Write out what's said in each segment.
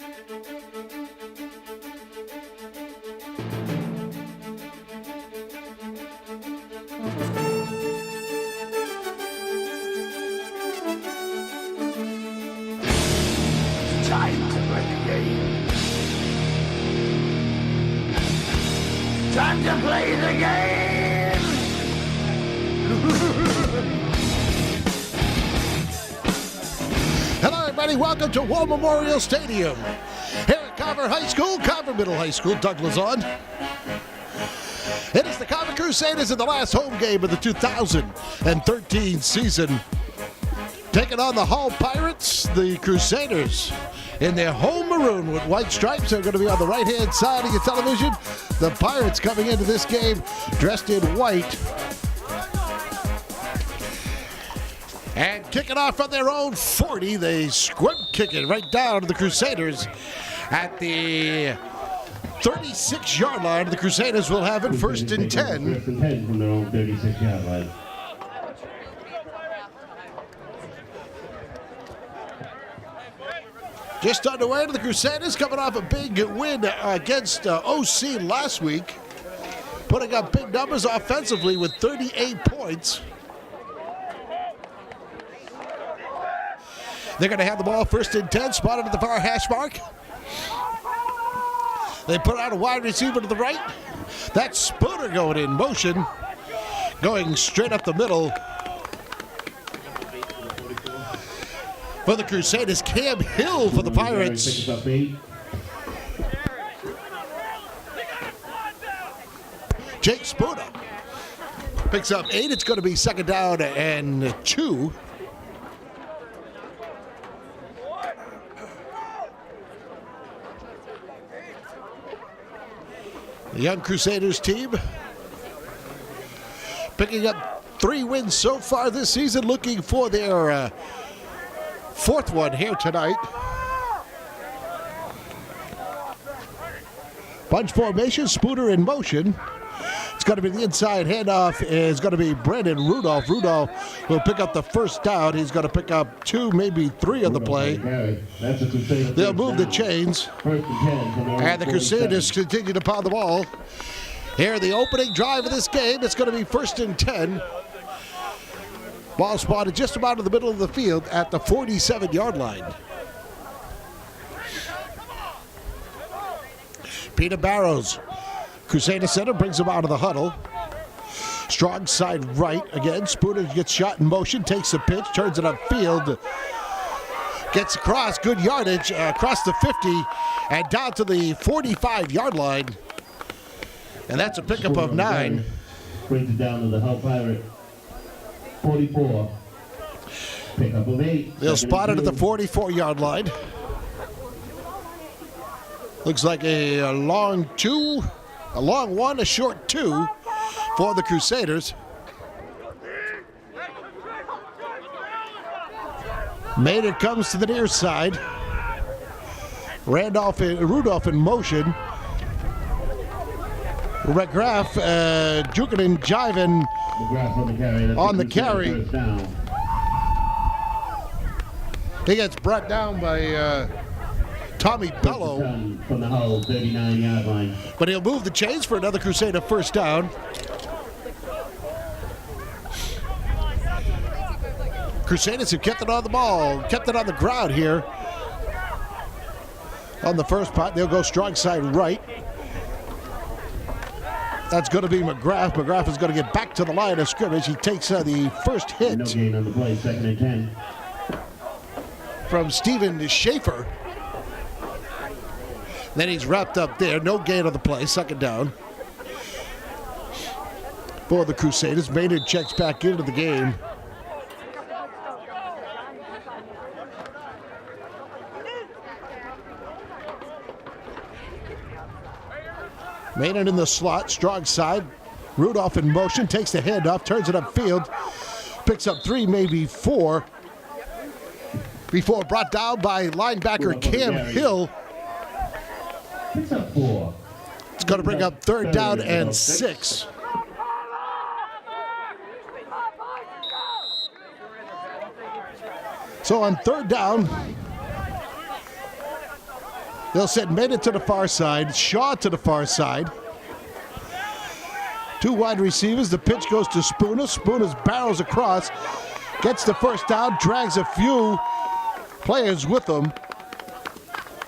Time to play the game. Time to play the game. Hello, everybody. Welcome to War Memorial Stadium. Here at Carver High School, Carver Middle High School, Douglas on. It is the Carver Crusaders in the last home game of the 2013 season. Taking on the Hull Pirates, the Crusaders in their home maroon with white stripes. They're going to be on the right-hand side of your television. The Pirates coming into this game dressed in white. And kicking off on their own 40, they squib kick it right down to the Crusaders at the 36-yard line. The Crusaders will have it first and 10. First and 10 from their own 36-yard line. Just underway to the Crusaders, coming off a big win against OC last week, putting up big numbers offensively with 38 points. They're going to have the ball first and 10, spotted at the far hash mark. They put out a wide receiver to the right. That's Spooner going in motion, going straight up the middle. For the Crusaders, Cam Hill for the Pirates. Jake Spooner picks up 8. It's going to be second down and 2. The young Crusaders team picking up 3 wins so far this season, looking for their fourth one here tonight. Bunch formation, Spooner in motion. It's going to be the inside handoff is going to be Brandon Rudolph. Rudolph will pick up the first down. He's going to pick up 2, maybe 3 on the play. They'll move the chains. And the Crusaders continue to pound the ball. Here, the opening drive of this game, it's going to be first and 10. Ball spotted just about in the middle of the field at the 47-yard line. Peter Barrows, Crusader center, brings him out of the huddle. Strong side right again. Spooner gets shot in motion, takes the pitch, turns it upfield. Gets across, good yardage, across the 50 and down to the 45-yard line. And that's a pickup of 9. Brings it down to the Hull Pirate. 44. Pickup of 8. They'll spot it at the 44-yard line. Looks like a long 2, a long 1, a short 2 for the Crusaders. Maynard comes to the near side. Rudolph in motion. McGrath juking and jiving on the carry. He gets brought down by Tommy Bello. From the Hull 39-yard line. But he'll move the chains for another Crusader first down. Crusaders have kept it on the ball, kept it on the ground here. On the first pot, they'll go strong side right. That's going to be McGrath. McGrath is going to get back to the line of scrimmage. He takes the first hit. No gain on the play, second and 10. From Steven Schaefer. Then he's wrapped up there. No gain on the play, second down. For the Crusaders, Maynard checks back into the game. Maynard in the slot, strong side. Rudolph in motion, takes the handoff, turns it upfield. Picks up 3, maybe 4. Before brought down by linebacker Cam Hill. Picks up 4. It's going to bring up third down and 6. So on third down, They'll send Maynard to the far side, Shaw to the far side. Two wide receivers. The pitch goes to Spooner. Spooner barrels across, gets the first down, drags a few players with him,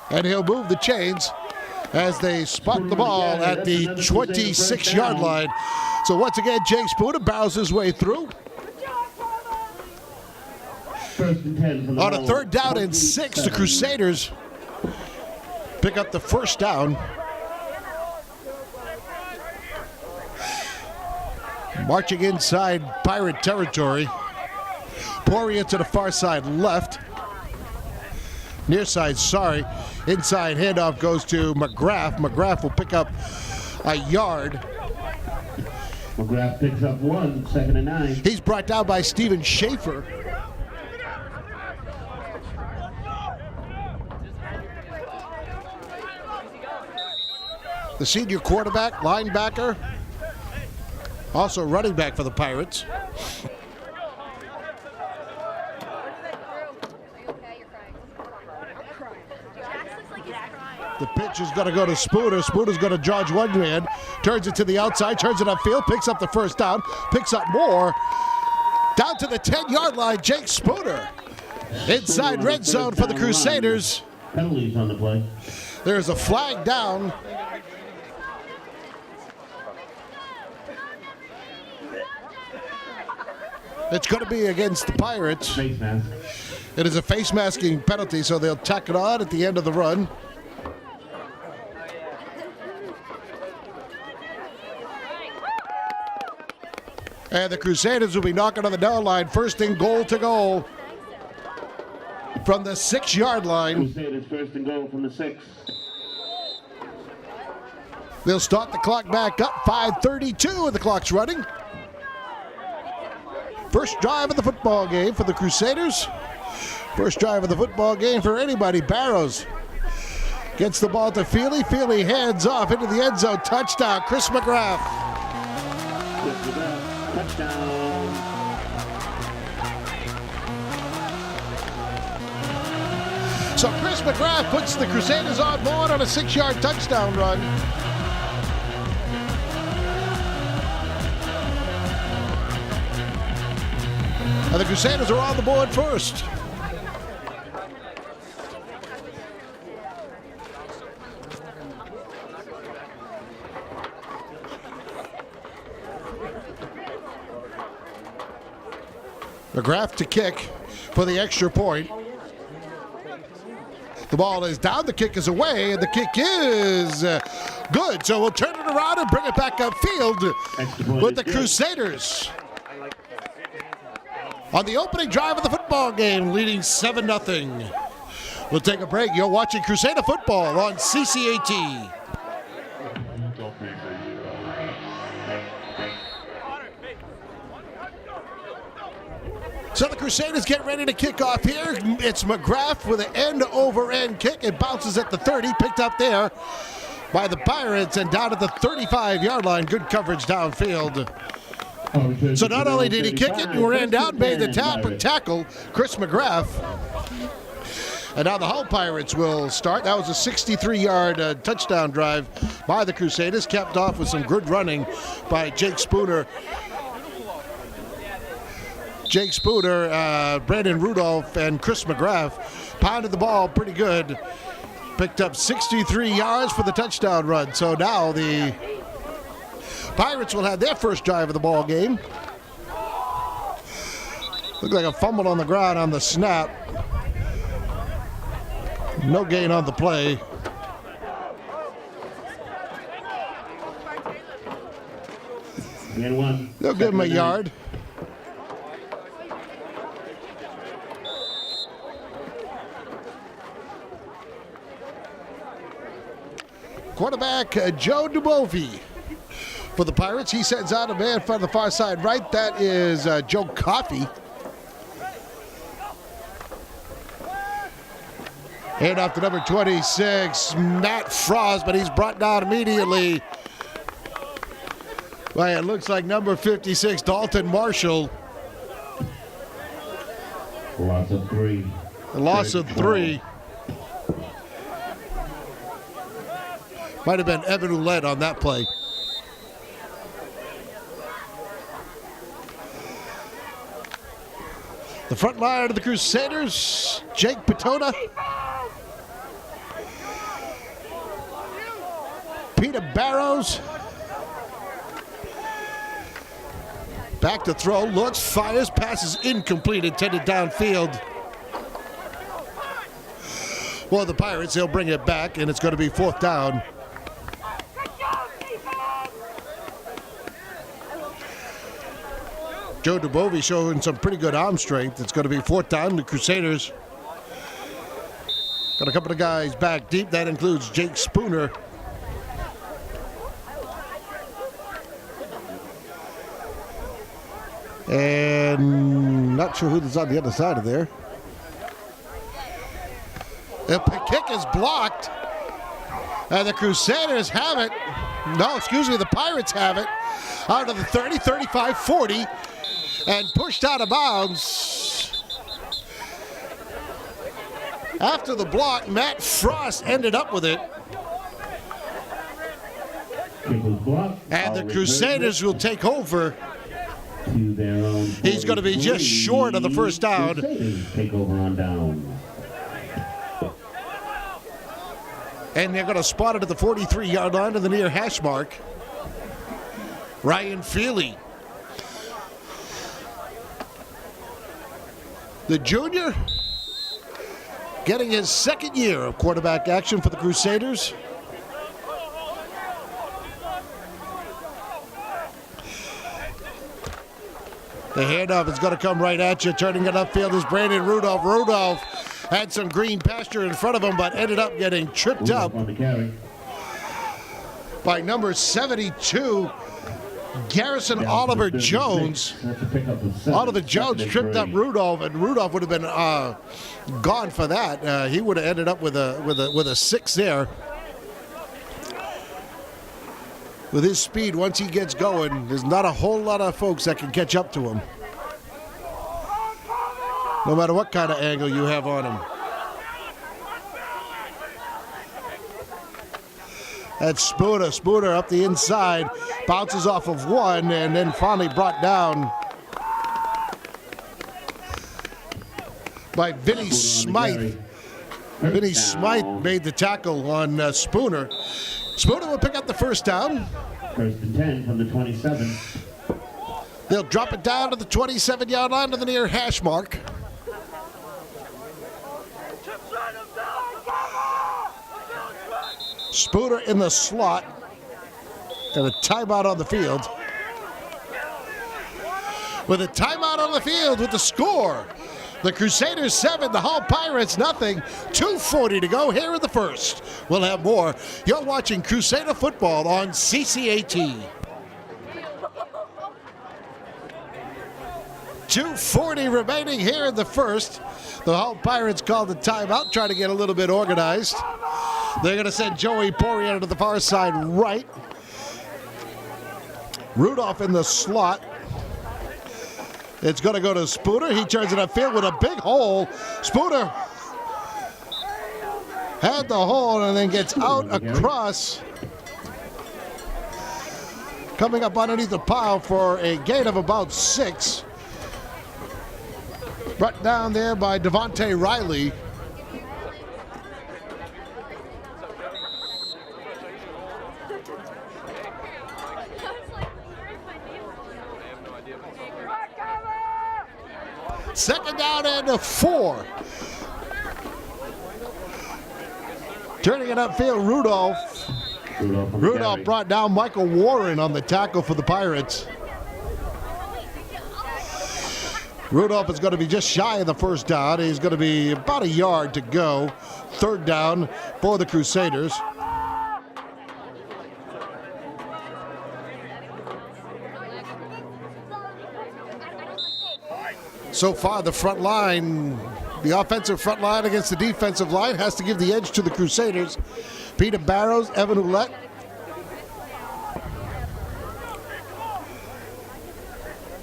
and he'll move the chains as they spot the ball at the 26-yard line. So once again, Jake Spooner barrels his way through. On a third down and 6, the Crusaders pick up the first down. Marching inside Pirate territory. Poirier to the far side left. Near side, sorry. Inside handoff goes to McGrath. McGrath will pick up a yard. McGrath picks up 1, 2nd and 9. He's brought down by Steven Schaefer. The senior quarterback, linebacker, also running back for the Pirates. The pitch is going to go to Spooner. Spooner's going to dodge one man, turns it to the outside, turns it upfield, picks up the first down, picks up more. Down to the 10-yard line, Jake Spooner. Inside red zone for the Crusaders. Penalties on the play. There's a flag down. It's going to be against the Pirates. Face mask. It is a face masking penalty, so they'll tack it on at the end of the run. And the Crusaders will be knocking on the down line. First and goal to go from the 6-yard line. Crusaders first and goal from the 6. They'll start the clock back up. 5:32 and the clock's running. First drive of the football game for the Crusaders. First drive of the football game for anybody. Barrows gets the ball to Feely. Feely hands off into the end zone. Touchdown, Chris McGrath. Touchdown. So Chris McGrath puts the Crusaders on board on a 6-yard touchdown run. And the Crusaders are on the board first. McGrath to kick for the extra point. The ball is down, the kick is away, and the kick is good. So we'll turn it around and bring it back upfield with the Crusaders on the opening drive of the football game, leading 7-0. We'll take a break. You're watching Crusader football on CCAT. So the Crusaders get ready to kick off here. It's McGrath with an end-over-end kick. It bounces at the 30, picked up there by the Pirates, and down at the 35-yard line. Good coverage downfield. So not only did he kick it and ran down, made the tackle, Chris McGrath. And now the Hull Pirates will start. That was a 63-yard touchdown drive by the Crusaders, capped off with some good running by Jake Spooner. Jake Spooner, Brandon Rudolph, and Chris McGrath pounded the ball pretty good. Picked up 63 yards for the touchdown run. So now the Pirates will have their first drive of the ball game. Looked like a fumble on the ground on the snap. No gain on the play. They'll give him a yard. Quarterback Joe Dubovi for the Pirates. He sends out a man from the far side right. That is Joe Coffey. Hand off to number 26, Matt Frost, but he's brought down immediately. Well, it looks like number 56, Dalton Marshall. Loss of 3. A loss of 3. Might have been Evan who led on that play. The front line of the Crusaders, Jake Patona, Peter Barrows. Back to throw, looks, fires, passes incomplete, intended downfield. Well, the Pirates, they'll bring it back, and it's going to be 4th down. Joe DeBovie showing some pretty good arm strength. It's going to be 4th down. The Crusaders got a couple of guys back deep. That includes Jake Spooner. And not sure who's on the other side of there. The kick is blocked. And the Crusaders have it. No, excuse me, the Pirates have it. Out of the 30, 35, 40. And pushed out of bounds. After the block, Matt Frost ended up with it. And the Crusaders will take over. He's going to be just short of the 1st down. Take over on down. And they're going to spot it at the 43-yard line to the near hash mark. Ryan Feely, the junior, getting his 2nd year of quarterback action for the Crusaders. The handoff is going to come right at you. Turning it upfield is Brandon Rudolph. Rudolph had some green pasture in front of him, but ended up getting tripped up by number 72, Garrison Oliver Jones. Oliver Jones tripped up Rudolph, and Rudolph would have been gone for that. He would have ended up with a 6 there. With his speed, once he gets going, there's not a whole lot of folks that can catch up to him. No matter what kind of angle you have on him. That's Spooner. Spooner up the inside, bounces off of one, and then finally brought down by Vinny Smythe. Vinny Smythe made the tackle on Spooner. Spooner will pick up the 1st down. 1st and 10 from the 27. They'll drop it down to the 27-yard line to the near hash mark. Spooner in the slot. And a timeout on the field. With a timeout on the field with the score. The Crusaders 7, the Hull Pirates nothing. 2:40 to go here in the 1st. We'll have more. You're watching Crusader football on CCAT. 2:40 remaining here in the 1st. The Hull Pirates called the timeout, trying to get a little bit organized. They're going to send Joey Poirier to the far side right. Rudolph in the slot. It's going to go to Spooner. He turns it upfield with a big hole. Spooner had the hole and then gets out across. Coming up underneath the pile for a gain of about 6. Brought down there by Devontae Riley. Second down and 4. Turning it upfield, Rudolph. Rudolph brought down Michael Warren on the tackle for the Pirates. Rudolph is going to be just shy of the 1st down. He's going to be about a yard to go. 3rd down for the Crusaders. So far, the front line, the offensive front line against the defensive line has to give the edge to the Crusaders. Peter Barrows, Evan Ouellette.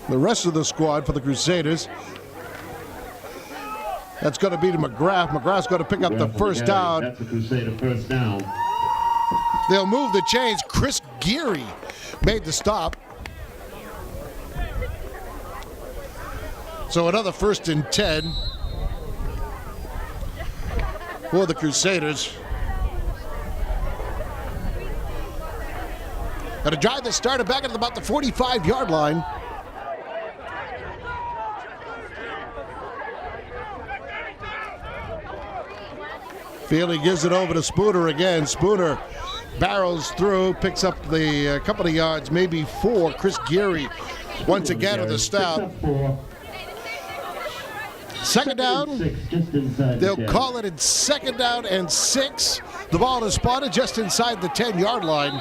The rest of the squad for the Crusaders. That's going to be to McGrath. McGrath's going to pick up the 1st down. That's the Crusader 1st down. They'll move the chains. Chris Geary made the stop. So another 1st and 10 for the Crusaders. And a drive that started back at about the 45-yard line. Feely gives it over to Spooner again. Spooner barrels through, picks up the couple of yards, maybe 4. Chris Geary once again with the stop. 2nd down. They'll call it in 2nd down and 6. The ball is spotted just inside the 10-yard line.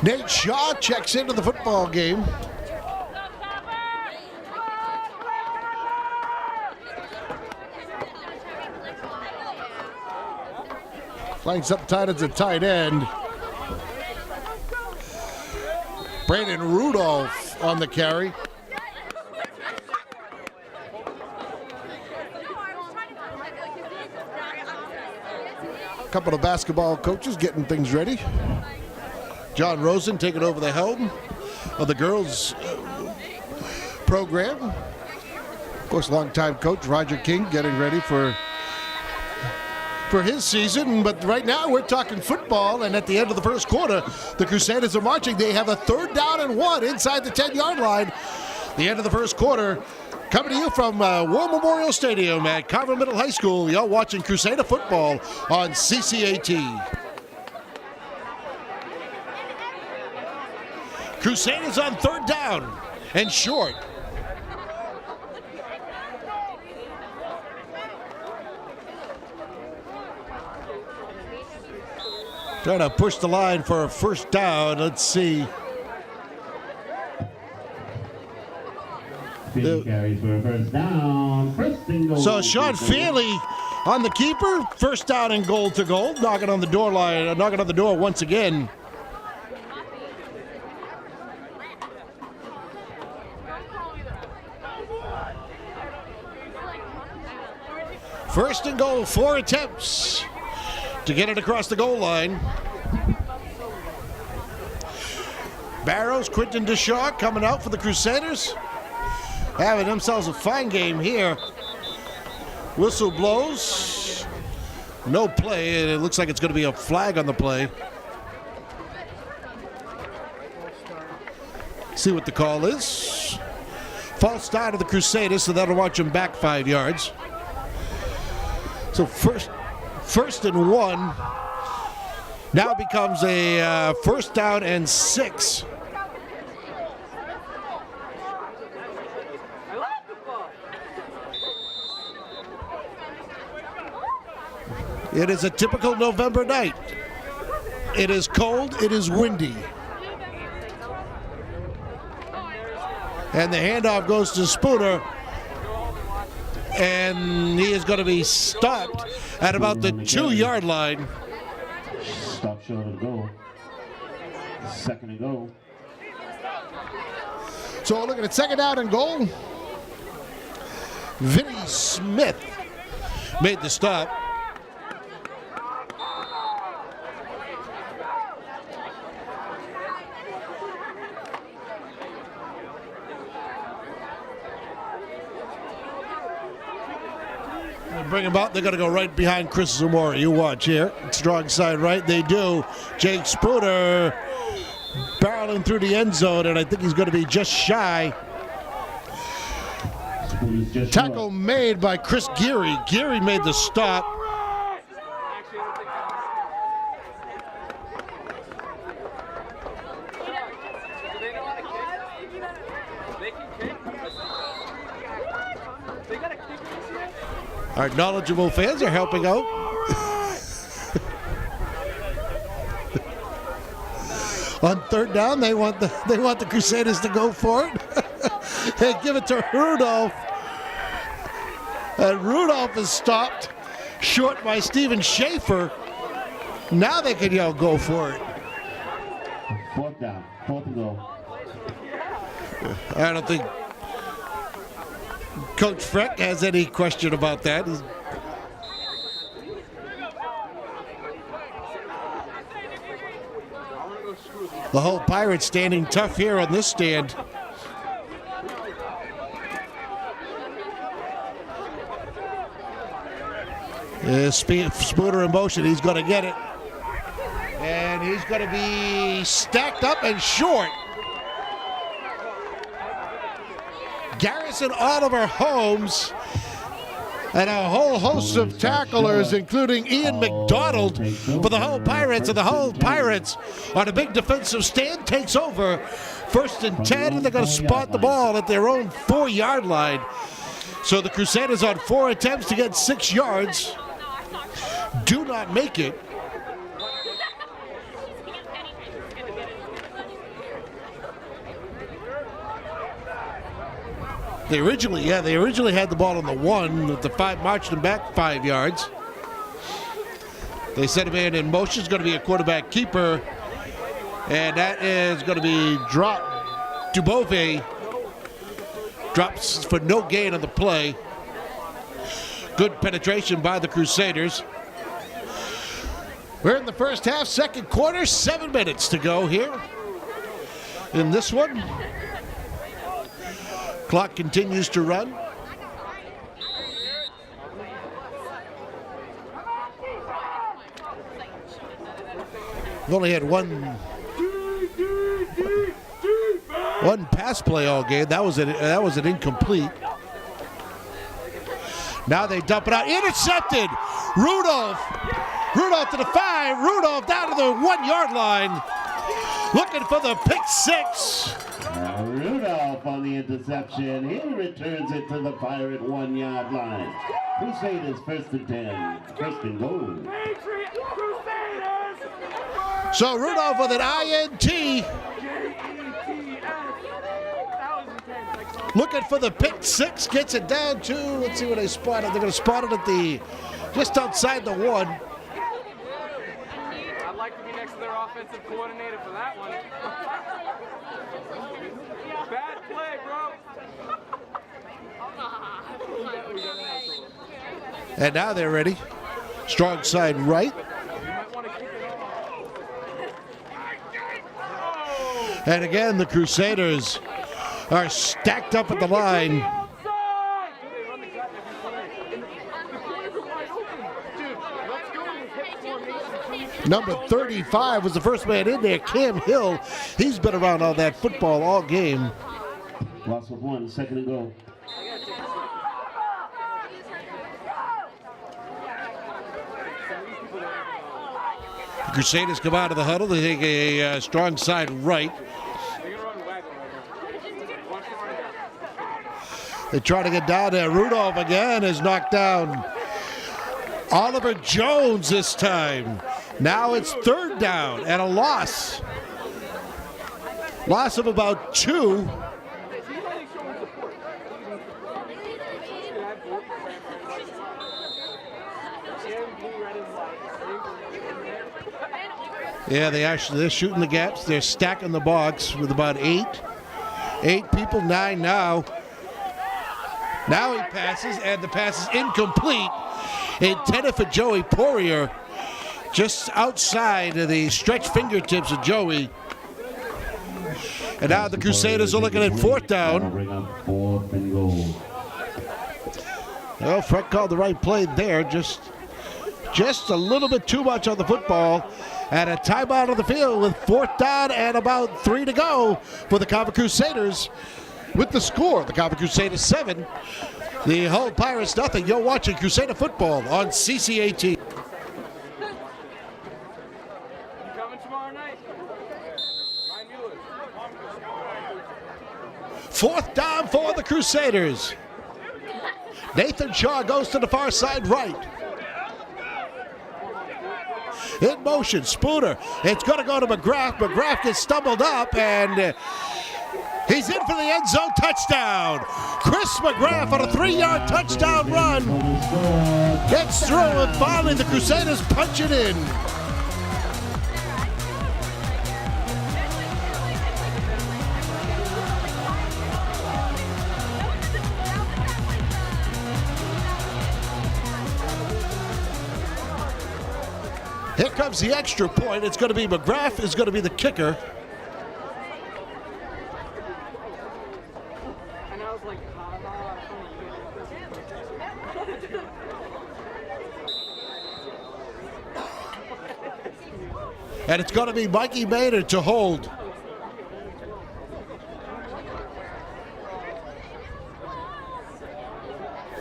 Nate Shaw checks into the football game. Flanks up tight as a tight end. Brandon Rudolph on the carry. A couple of basketball coaches getting things ready. John Rosen taking over the helm of the girls program. Of course, longtime coach Roger King getting ready for his season. But right now we're talking football, and at the end of the first quarter, the Crusaders are marching. They have a 3rd down and 1 inside the 10-yard line. The end of the first quarter. Coming to you from War Memorial Stadium at Carver Middle High School. You're watching Crusader football on CCAT. Crusaders on 3rd down and short. Trying to push the line for a 1st down. Let's see. Carries for a 1st down. 1st and goal. So Sean Feely on the keeper. 1st down and goal to goal. Knocking on the door once again. First and goal, 4 attempts to get it across the goal line. Barrows, Quinton Deshaw coming out for the Crusaders. Having themselves a fine game here. Whistle blows. No play, and it looks like it's going to be a flag on the play. See what the call is. False start of the Crusaders, so that'll watch them back 5 yards. So first and 1 now becomes a 1st down and 6. It is a typical November night. It is cold, it is windy. And the handoff goes to Spooner. And he is going to be stopped at about the 2-yard line. Stop short of goal. 2nd and goal. So we're looking at 2nd down and goal. Vinny Smith made the stop. Bring him out. They're going to go right behind Chris Zamora. You watch here. Strong side right. They do. Jake Spooner barreling through the end zone, and I think he's going to be just shy. Tackle made by Chris Geary. Geary made the stop. Our knowledgeable fans are helping out. On 3rd down, they want the Crusaders to go for it. They give it to Rudolph. And Rudolph is stopped short by Steven Schaefer. Now they can go for it. 4th down, 4th and goal. I don't think Coach Freck has any question about that. The whole Pirates standing tough here on this stand. Spooner in motion. He's going to get it. And he's going to be stacked up and short. Garrison Oliver Holmes and a whole host of tacklers, including Ian McDonald for the whole Pirates. And the whole Pirates on a big defensive stand takes over. 1st and 10, and they're going to spot the ball at their own 4-yard line. So the Crusaders on 4 attempts to get 6 yards do not make it. They originally had the ball on the 1 with the 5, marched them back 5 yards. They set a man in motion. It's going to be a quarterback keeper, and that is going to be dropped. Dubove drops for no gain on the play. Good penetration by the Crusaders. We're in the first half, second quarter, 7 minutes to go here in this one. Clock continues to run. We've only had one pass play all game. That was an incomplete. Now they dump it out. Intercepted. Rudolph to the 5. Rudolph down to the 1-yard line. Looking for the pick 6. Rudolph on the interception. He returns it to the Pirate 1-yard line. Crusaders 1st and 10. 1st and goal. So Rudolph with an INT. Looking for the pick 6. Gets it down to, let's see where they spot it. They're going to spot it at just outside the 1. I'd like to be next to their offensive coordinator for that one. Bad play, bro. And now they're ready. Strong side right. And again, the Crusaders are stacked up at the line. Number 35 was the first man in there, Cam Hill. He's been around all that football all game. Loss of 1, 2nd and goal. The Crusaders come out of the huddle. They take a strong side right. They try to get down there. Rudolph again is knocked down. Oliver Jones this time. Now it's 3rd down and a loss. Loss of about 2. Yeah, they're shooting the gaps. They're stacking the box with about 8. 8 people, 9 now. Now he passes, and the pass is incomplete. Intended for Joey Poirier, just outside of the stretched fingertips of Joey. And now the Crusaders are looking at 4th down. Well, Frank called the right play there. Just a little bit too much on the football. And a timeout on the field with 4th down and about 3 to go for the Carver Crusaders. With the score, the Carver Crusaders 7, the Hull Pirates nothing. You're watching Crusader football on CCAT. You coming tomorrow night? 4th down for the Crusaders. Nathan Shaw goes to the far side right. In motion, Spooner. It's going to go to McGrath. McGrath gets stumbled up, and he's in for the end zone touchdown. Chris McGrath on a 3-yard touchdown run. Gets through, and finally the Crusaders punch it in. Here comes the extra point. It's going to be McGrath is going to be the kicker. And it's going to be Mikey Maynard to hold.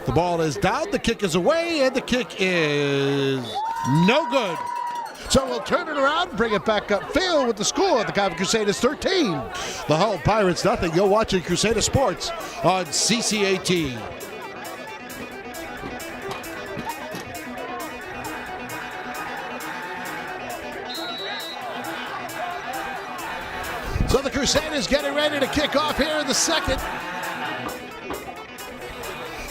The ball is down, the kick is away, and the kick is no good. So we'll turn it around and bring it back upfield with the score. The Carver Crusaders 13. The Hull Pirates nothing. You're watching Crusader Sports on CCAT. So the Crusaders getting ready to kick off here in the second.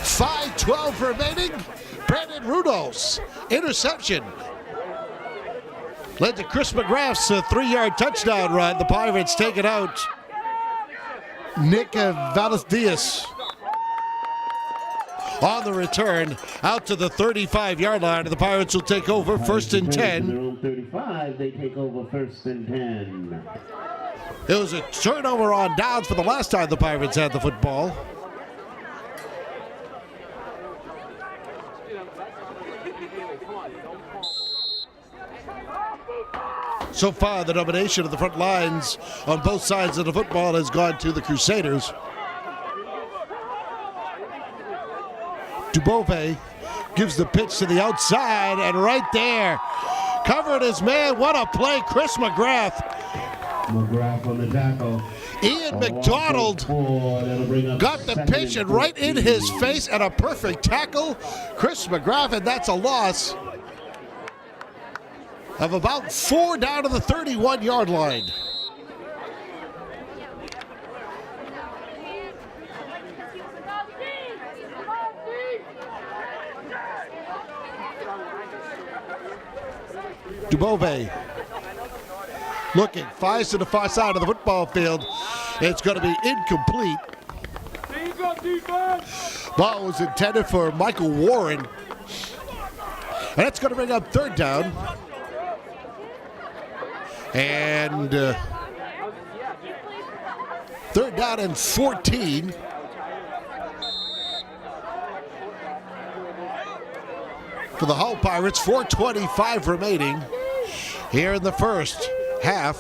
5:12 remaining. Brandon Rudolph's interception led to Chris McGrath's 3-yard touchdown run. The Pirates take it out. Nick Valles-Diaz on the return out to the 35-yard line. And the Pirates will take over first and 10. Their own 35, they take over first and 10. It was a turnover on downs for the last time the Pirates had the football. So far, the domination of the front lines on both sides of the football has gone to the Crusaders. Dubove gives the pitch to the outside, and right there, covered his man. What a play, Chris McGrath. McGrath on the tackle. Ian McDonald got the pitch and right in his face, and a perfect tackle. Chris McGrath, and that's a loss of about 4 down to the 31-yard line. Dubove looking, fires to the far side of the football field. It's going to be incomplete. Ball was intended for Michael Warren. And that's going to bring up third down. And third down and 14. For the Hull Pirates, 4:25 remaining here in the first half.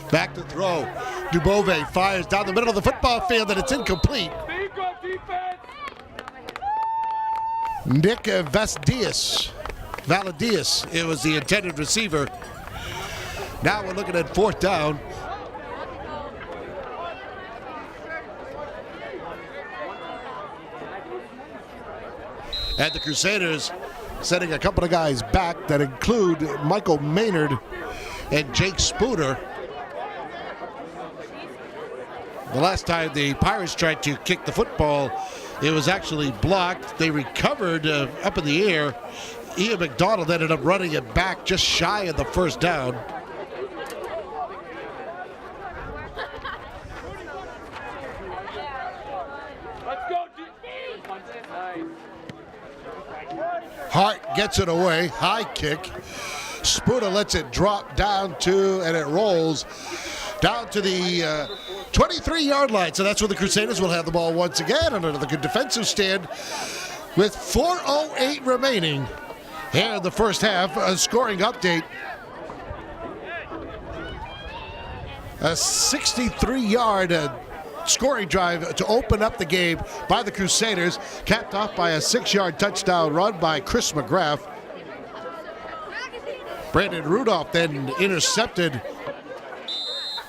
Back to throw. Dubove fires down the middle of the football field, and it's incomplete. Nick Valles-Diaz. It was the intended receiver. Now we're looking at fourth down. And the Crusaders sending a couple of guys back that include Michael Maynard and Jake Spooner. The last time the Pirates tried to kick the football, it was actually blocked. They recovered up in the air. Ian McDonald ended up running it back just shy of the first down. Hart gets it away, high kick. Spooner lets it drop down to, and it rolls down to the 23-yard line. So that's where the Crusaders will have the ball once again. And another good defensive stand with 4:08 remaining here in the first half. A scoring update. A 63-yard scoring drive to open up the game by the Crusaders, capped off by a 6-yard touchdown run by Chris McGrath. Brandon Rudolph then intercepted,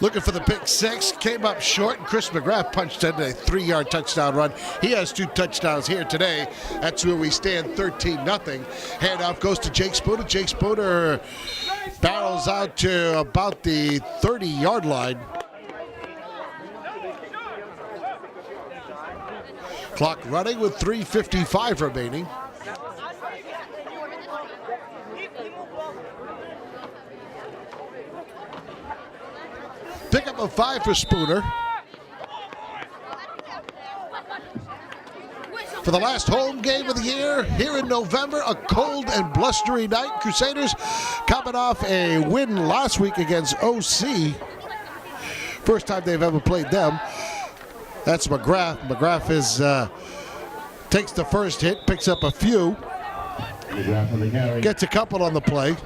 looking for the pick six, came up short, and Chris McGrath punched in a 3-yard touchdown run. He has 2 touchdowns here today. That's where we stand, 13-0. Handoff goes to Jake Spooner. Jake Spooner barrels out to about the 30-yard line. Clock running with 3:55 remaining. Pickup of 5 for Spooner. For the last home game of the year here in November, a cold and blustery night. Crusaders coming off a win last week against OC. First time they've ever played them. That's McGrath. McGrath takes the first hit, picks up a few. McGrath on the carry. Gets a couple on the play.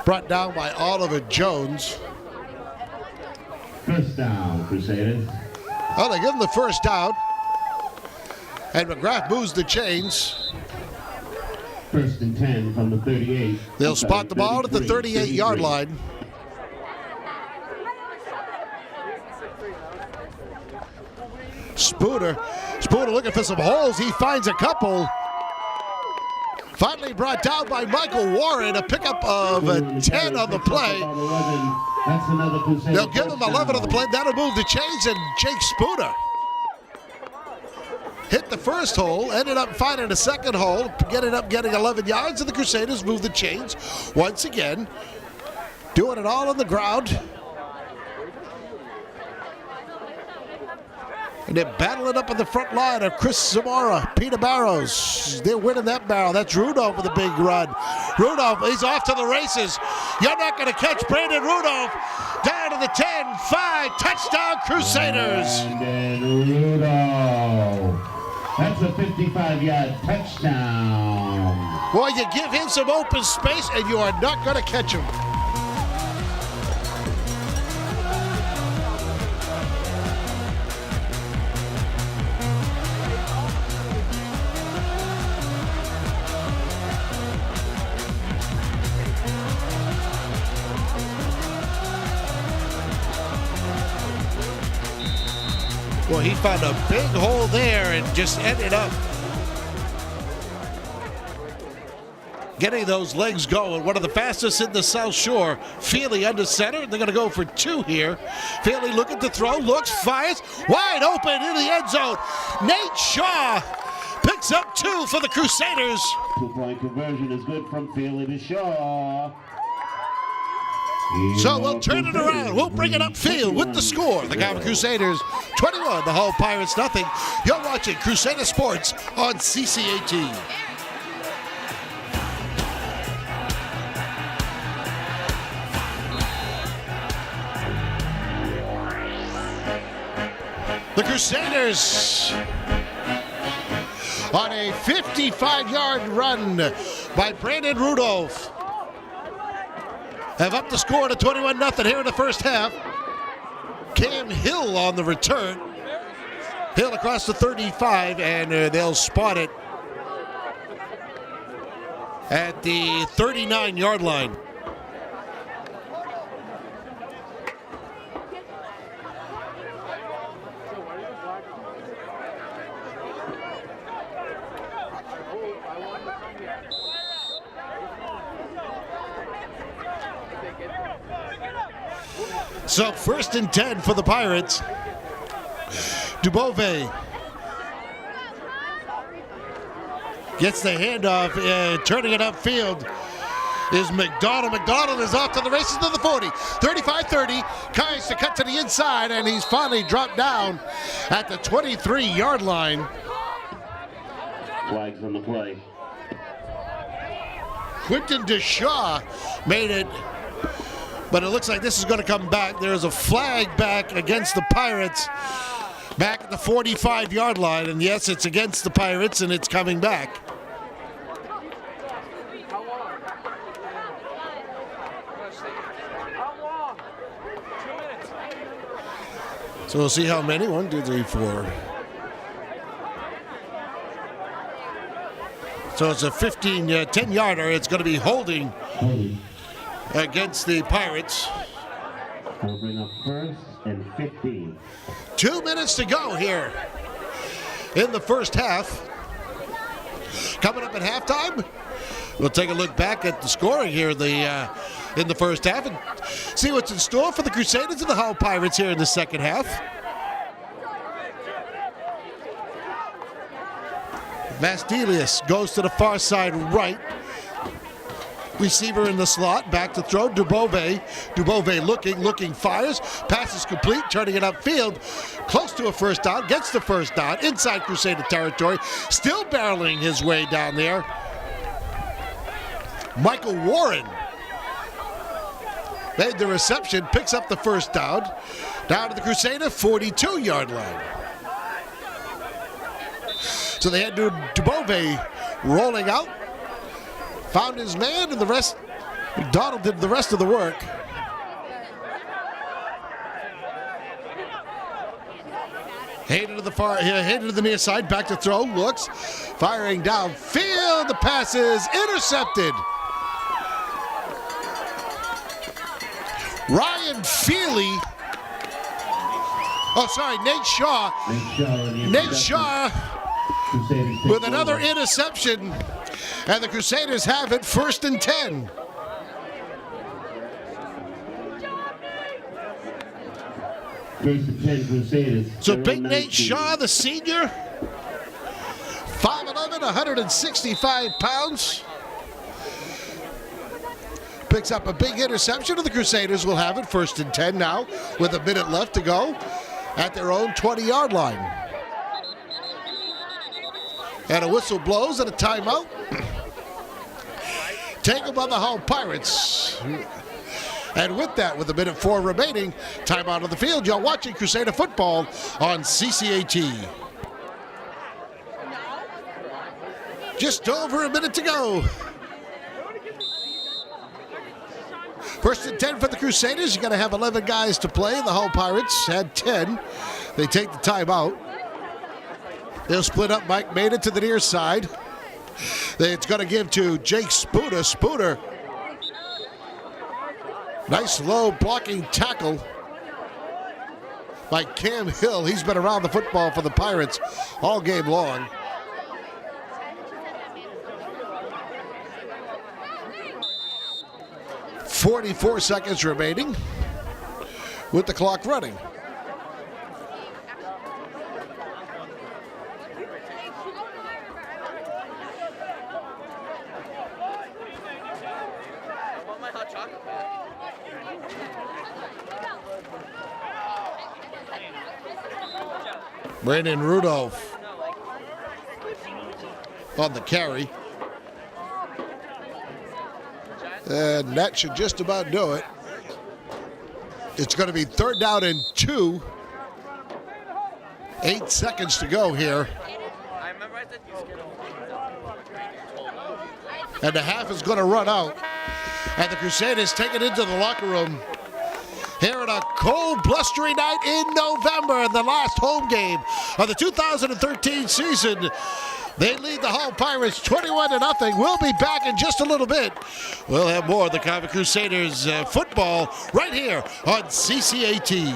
Brought down by Oliver Jones. First down, Crusaders. Oh, they give him the first down. And McGrath moves the chains. First and 10 from the 38. They'll spot the ball at the 38-yard line. Spooner looking for some holes. He finds a couple. Finally brought down by Michael Warren, a pickup of 10 on the play. That's another Crusader. They'll give him 11 on the play. That'll move the chains, and Jake Spooner hit the first hole, ended up finding a second hole, getting 11 yards, and the Crusaders move the chains once again, doing it all on the ground. And they're battling up on the front line of Chris Zamora, Peter Barrows. They're winning that barrel. That's Rudolph with a big run. Rudolph, he's off to the races. You're not going to catch Brandon Rudolph. Down to the 10, 5, touchdown Crusaders. Brandon Rudolph. That's a 55-yard touchdown. Boy, you give him some open space and you are not going to catch him. Well, he found a big hole there and just ended up getting those legs going. One of the fastest in the South Shore. Feely under center. They're going to go for two here. Feely looking to throw, looks, fires, wide open in the end zone. Nate Shaw picks up 2 for the Crusaders. 2-point conversion is good from Feely to Shaw. So we'll turn it around. We'll bring it upfield with the score. The Carver Crusaders 21, the Hull Pirates nothing. You're watching Crusader Sports on CCAT. The Crusaders on a 55-yard run by Brandon Rudolph have upped the score to 21-0 here in the first half. Cam Hill on the return. Hill across the 35, and they'll spot it at the 39-yard line. So first and 10 for the Pirates. Dubove gets the handoff, turning it upfield is McDonald. McDonald is off to the races to the 40, 35-30, tries to cut to the inside, and he's finally dropped down at the 23-yard line. Flags on the play. Quinton DeShaw made it, but it looks like this is going to come back. There's a flag back against the Pirates back at the 45-yard line, and yes, it's against the Pirates, and it's coming back. How long? 2 minutes. So we'll see how many. 1, 2, 3, 4. So it's a 10-yarder. It's going to be holding against the Pirates. We'll bring up first and 15. 2 minutes to go here in the first half. Coming up at halftime, we'll take a look back at the scoring here in the first half and see what's in store for the Crusaders and the Hull Pirates here in the second half. Vastelius goes to the far side right. Receiver in the slot, back to throw, Dubove. Dubove looking, fires, passes complete, turning it upfield, close to a first down, gets the first down, inside Crusader territory, still barreling his way down there. Michael Warren made the reception, picks up the first down. Down to the Crusader 42-yard line. So they had Dubove rolling out. Found his man, and the rest, McDonald did the rest of the work. Hayden to the near side, back to throw, looks, firing downfield. The pass is intercepted. Ryan Feely. Oh, sorry, Nate Shaw. Nate Shaw with another interception. And the Crusaders have it 1st and 10. So big Nate Shaw, the senior, 5'11", 165 pounds. Picks up a big interception, and the Crusaders will have it 1st and 10 now with a minute left to go at their own 20-yard line. And a whistle blows and a timeout. Taken by the Hull Pirates. And with that, with a minute 4 remaining, timeout on the field. You're watching Crusader football on CCAT. Just over a minute to go. 1st and 10 for the Crusaders. You're going to have 11 guys to play. The Hull Pirates had 10. They take the timeout. They'll split up. Mike made it to the near side. It's going to give to Jake Spooner. Spooner. Nice low blocking tackle by Cam Hill. He's been around the football for the Pirates all game long. .44 seconds remaining with the clock running. Brandon Rudolph on the carry. And that should just about do it. It's going to be 3rd down and 2. 8 seconds to go here. And the half is going to run out. And the Crusaders take it into the locker room here on a cold, blustery night in November, the last home game of the 2013 season. They lead the Hull Pirates 21-0. We'll be back in just a little bit. We'll have more of the Carver Crusaders football right here on CCAT.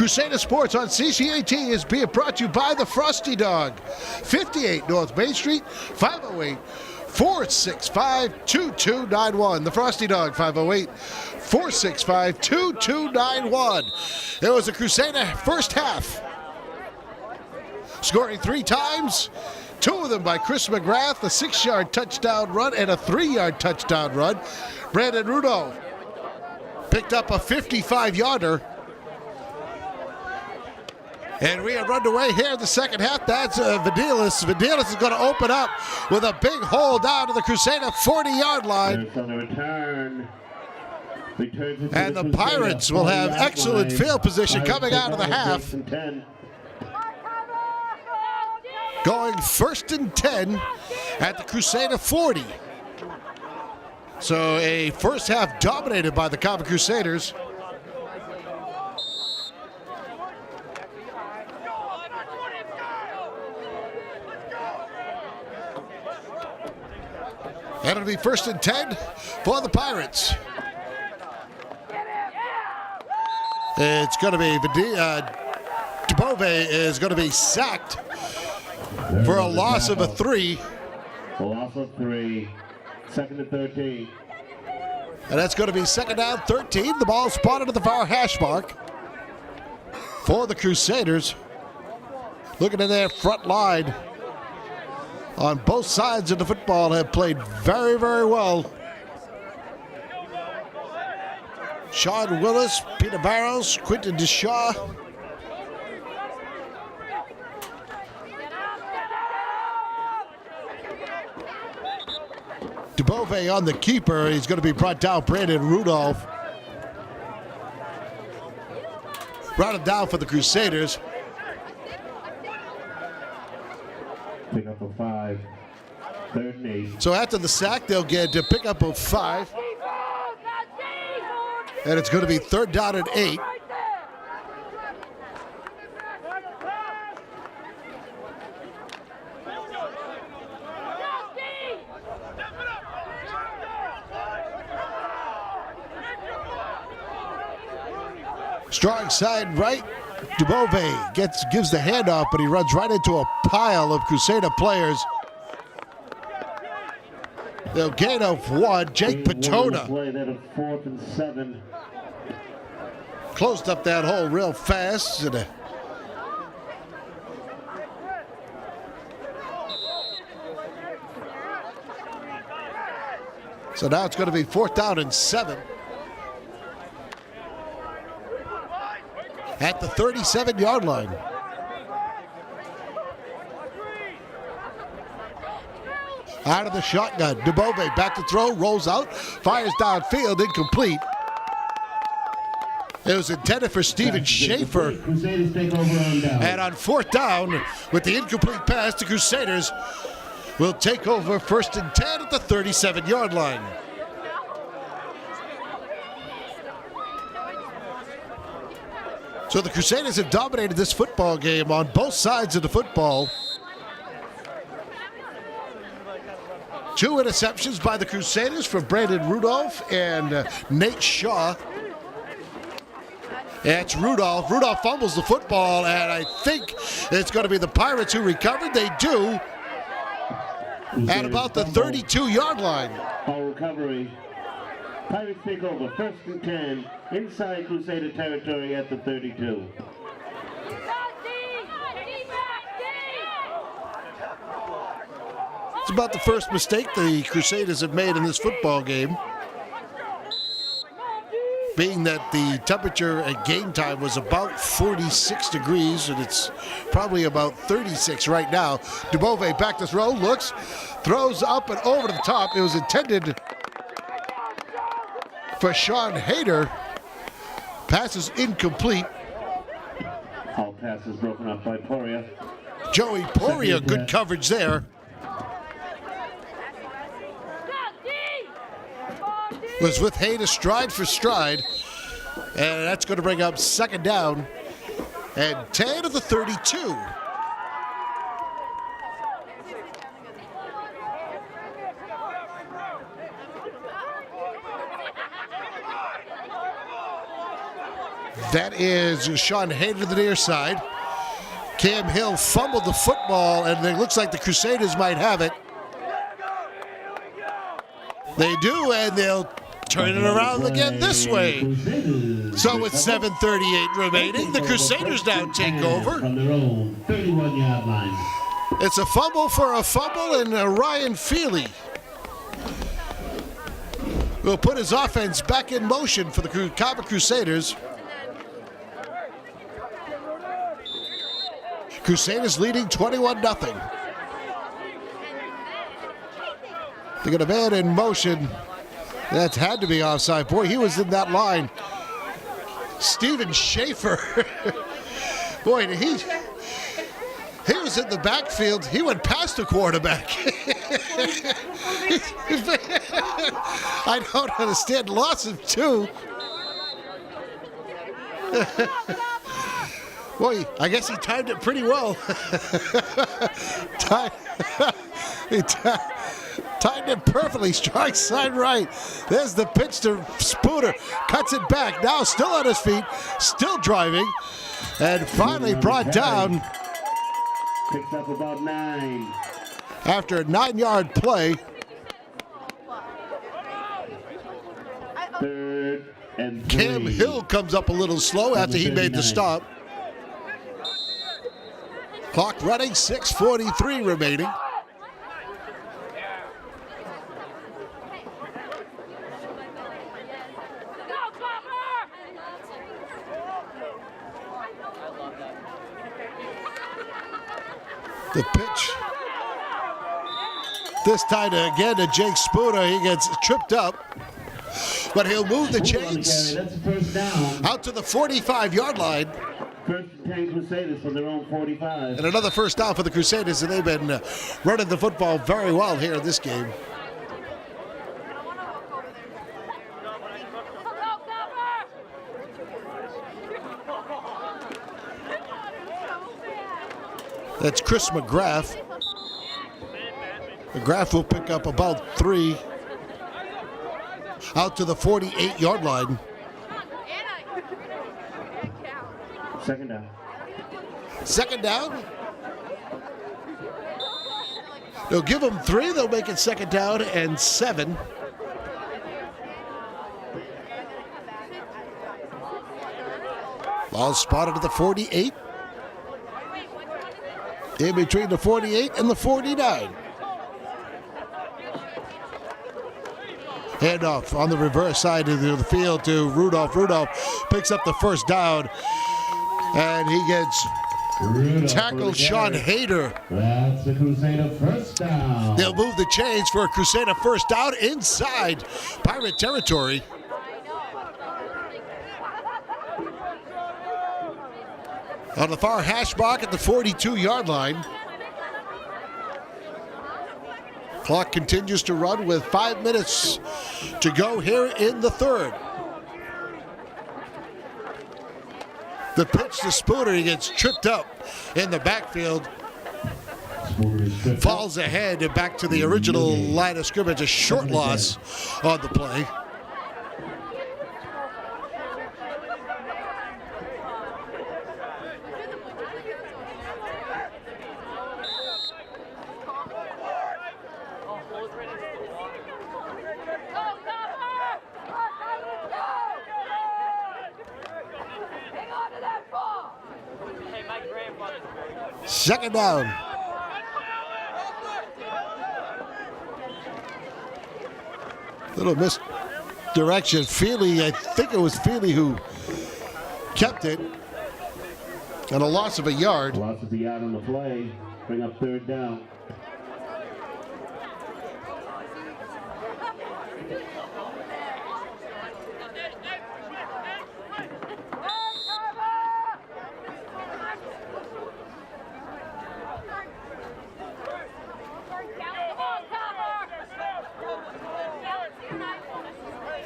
Crusader Sports on CCAT is being brought to you by the Frosty Dog. 58 North Main Street, 508-465-2291. The Frosty Dog, 508-465-2291. It was a Crusader first half. Scoring 3 times, 2 of them by Chris McGrath, a 6-yard touchdown run and a 3-yard touchdown run. Brandon Rudolph picked up a 55-yarder. And we are underway here in the second half. That's Vidilis. Vidilis is going to open up with a big hole down to the Crusader 40-yard line. On the return. And the Pirates will have excellent field position coming out of the half. Going 1st and 10 at the Crusader 40. So a first half dominated by the Carver Crusaders. And it'll be 1st and 10 for the Pirates. It's going to be Dubove is going to be sacked for a loss of a 3. A loss of 3. 2nd and 13. And that's going to be 2nd down, 13. The ball spotted at the far hash mark for the Crusaders. Looking at their front line on both sides of the football have played very, very well. Sean Willis, Peter Barrows, Quinton Deshaw. Dubove on the keeper. He's going to be brought down, Brandon Rudolph. Brought him down for the Crusaders. Pick up a 5. 3rd and 8. So after the sack, they'll get a pickup of 5. And it's going to be 3rd down and 8. Strong side right. Dubove gives the handoff, but he runs right into a pile of Crusader players. They'll gain of 1. Jake Patona Play that of 4th and 7. closed up that hole real fast. So now it's going to be 4th down and 7. At the 37-yard line. Out of the shotgun. Dubove back to throw, rolls out, fires downfield, incomplete. It was intended for Steven Schaefer. Crusaders take over on down. And on 4th down, with the incomplete pass, the Crusaders will take over 1st and 10 at the 37-yard line. So the Crusaders have dominated this football game on both sides of the football. 2 interceptions by the Crusaders from Brandon Rudolph and Nate Shaw. It's Rudolph. Rudolph fumbles the football, and I think it's going to be the Pirates who recovered. They do at about the 32-yard line. Ball recovery. Pirates take over 1st and 10 inside Crusader territory at the 32. It's about the first mistake the Crusaders have made in this football game. Being that the temperature at game time was about 46 degrees, and it's probably about 36 right now. Dubove back to throw, looks, throws up and over to the top. It was intended for Sean Hayter. Pass is incomplete. All passes broken up by Poria. Joey Poria, good coverage there. Was with Hayter stride for stride. And that's going to bring up 2nd down and 10 at the 32. That is Sean Hayden to the near side. Cam Hill fumbled the football, and it looks like the Crusaders might have it. They do, and they'll turn it around again this way. So with 7:38 remaining, the Crusaders now take over. From their own 31-yard line. It's a fumble for a fumble, and Ryan Feely will put his offense back in motion for the Carver Crusaders. Crusaders leading 21-0. They got a man in motion. That had to be offside. Boy, he was in that line. Steven Schaefer. Boy, he was in the backfield. He went past the quarterback. I don't understand. Lost him, too. Boy, I guess he timed it pretty well. Timed it perfectly. Strike side right. There's the pitch to Spooner. Cuts it back. Now still on his feet. Still driving. And finally brought down. Picks up about 9. After a 9-yard play. 3rd and 3. Cam Hill comes up a little slow after he made the stop. Clock running, 6:43 remaining. The pitch. This time again to Jake Spooner. He gets tripped up. But he'll move the chains That's a first down. out to the 45-yard line. First and 10 Crusaders from their own 45. And another first down for the Crusaders, and they've been running the football very well here in this game. That's Chris McGrath. McGrath will pick up about 3 out to the 48-yard line. Second down. Second down. They'll give them 3. They'll make it second down and 7. Ball spotted at the 48. In between the 48 and the 49. Handoff on the reverse side of the field to Rudolph. Rudolph picks up the first down. And he gets tackled Sean Hayter. That's the Crusader first down. They'll move the chains for a Crusader first down inside Pirate territory. On the far hash mark at the 42-yard line. Clock continues to run with 5 minutes to go here in the third. The pitch to Spooner, he gets tripped up in the backfield. Falls ahead and back to the original line of scrimmage. A short loss on the play. Second down. Little misdirection. Feely, I think it was Feely who kept it. And a loss of a yard. Loss of the yard on the play. Bring up third down.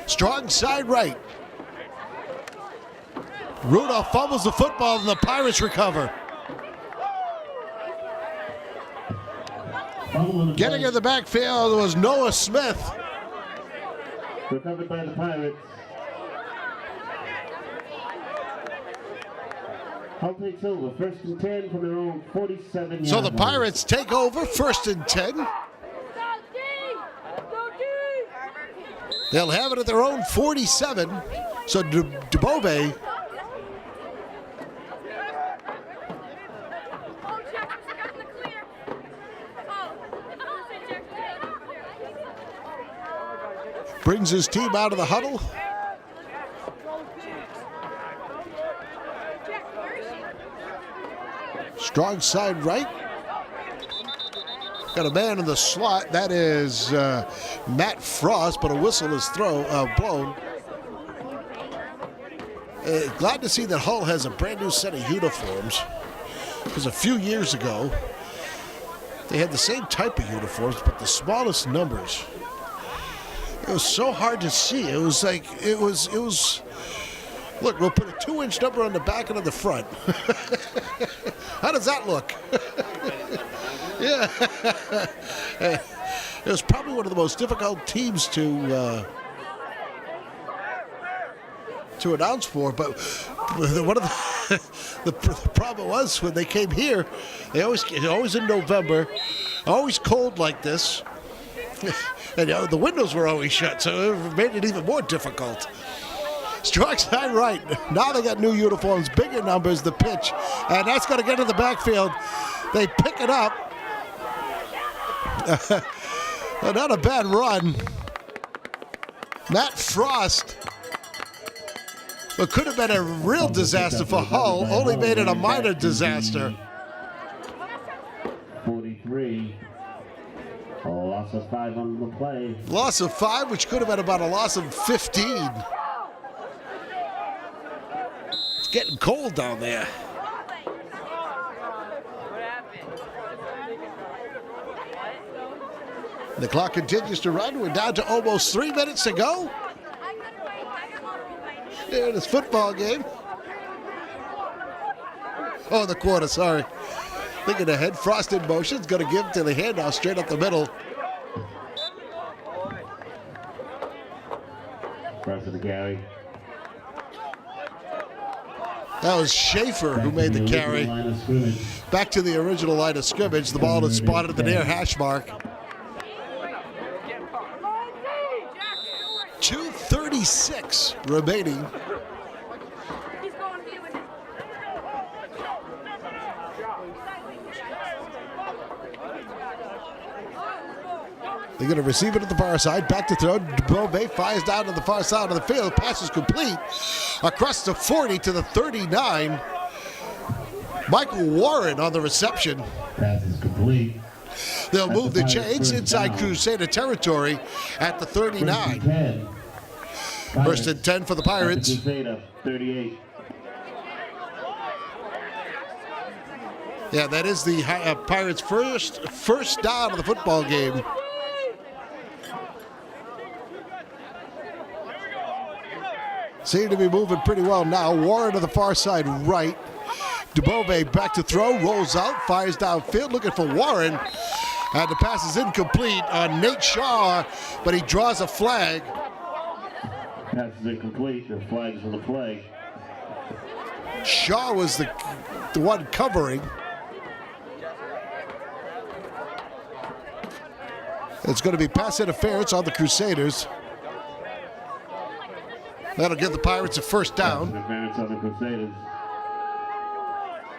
Strong side right. Rudolph fumbles the football and the Pirates recover. Getting in the backfield was Noah Smith. Recovered by the Pirates. Hull takes over. 1st and 10 from their own 47 So the Pirates take over, 1st and 10. They'll have it at their own 47. So Dubove brings his team out of the huddle. Strong side right. Got a man in the slot. That is Matt Frost, but a whistle is blown. Glad to see that Hull has a brand new set of uniforms, because a few years ago they had the same type of uniforms but the smallest numbers. It was so hard to see. It was like it was look, we'll put a 2-inch number on the back and on the front. How does that look? Yeah. It was probably one of the most difficult teams to announce for, but one of the problem was when they came here, always in November, always cold like this, and the windows were always shut, so it made it even more difficult. Strong side right. Now they got new uniforms, bigger numbers, the pitch, and that's going to get to the backfield. They pick it up. Not a bad run. Matt Frost. What could have been a real disaster for Hull, only made it a minor disaster. 43. A loss of 5 on the play. Loss of 5, which could have been about a loss of 15. It's getting cold down there. The clock continues to run. We're down to almost 3 minutes to go in this football game. Oh, the quarter, sorry. Thinking ahead, Frost in motion. It's going to give to the handoff straight up the middle. Press of the carry. That was Schaefer who made the carry. Back to the original line of scrimmage. The ball is spotted at the near hash mark. 2:36 remaining. They're going to receive it at the far side. Back to throw. Dubove fires down to the far side of the field. Pass is complete. Across the 40 to the 39. Michael Warren on the reception. Pass is complete. They'll move the chains inside Crusader territory at the 39. 1st and 10 for the Pirates. Crusader, 38. Yeah, that is the Pirates' first down of the football game. Seem to be moving pretty well now. Warren to the far side right. Dubove back to throw, rolls out, fires downfield, looking for Warren. And the pass is incomplete on Nate Shaw, but he draws a flag. Pass is incomplete. The flag's on the play. Shaw was the one covering. It's going to be pass interference on the Crusaders. That'll give the Pirates a first down. Pass interference on the Crusaders.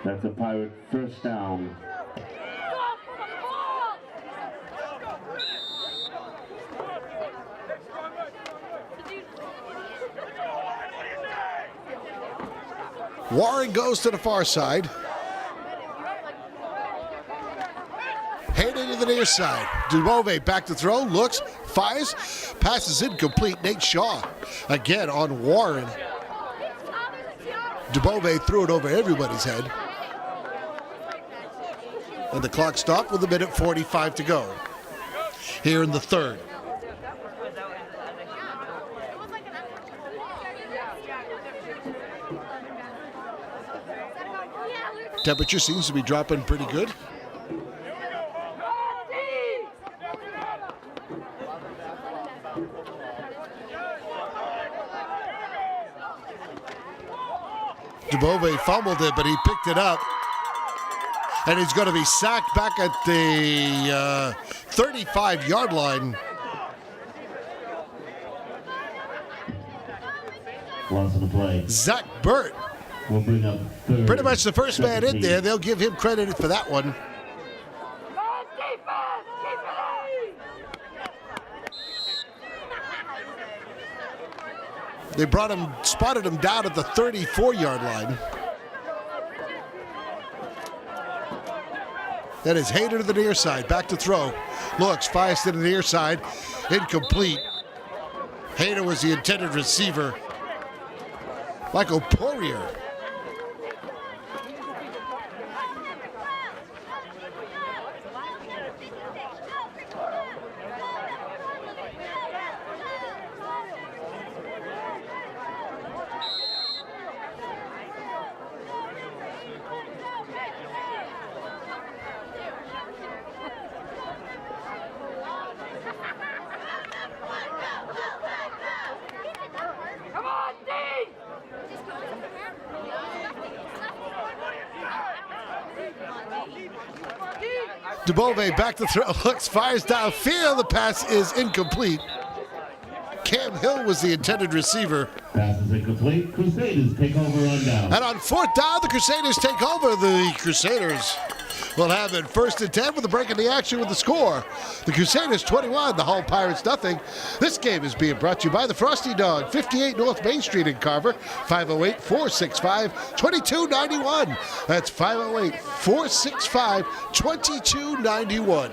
That's a Pirate first down. Warren goes to the far side. Hayden to the near side. Dubove back to throw, looks, fires, passes incomplete. Nate Shaw again on Warren. Dubove threw it over everybody's head. And the clock stopped with 1:45 to go here in the third. Temperature seems to be dropping pretty good. Dubove fumbled it, but he picked it up. And he's going to be sacked back at the 35-yard line. Loss of the play. Zach Burt. We'll bring up third. Pretty much the first man in there. They'll give him credit for that one. They spotted him down at the 34-yard line. That is Hayter to the near side, back to throw. Looks, fires to the near side, incomplete. Hayter was the intended receiver. Michael Poirier. Dubove back to throw, looks, fires downfield. The pass is incomplete. Cam Hill was the intended receiver. Pass is incomplete. Crusaders take over on down. And on fourth down, the Crusaders take over. The Crusaders will have it 1st and 10 with a break in the action with the score. The Crusaders 21, the Hull Pirates nothing. This game is being brought to you by the Frosty Dog, 58 North Main Street in Carver, 508-465-2291. That's 508-465-2291.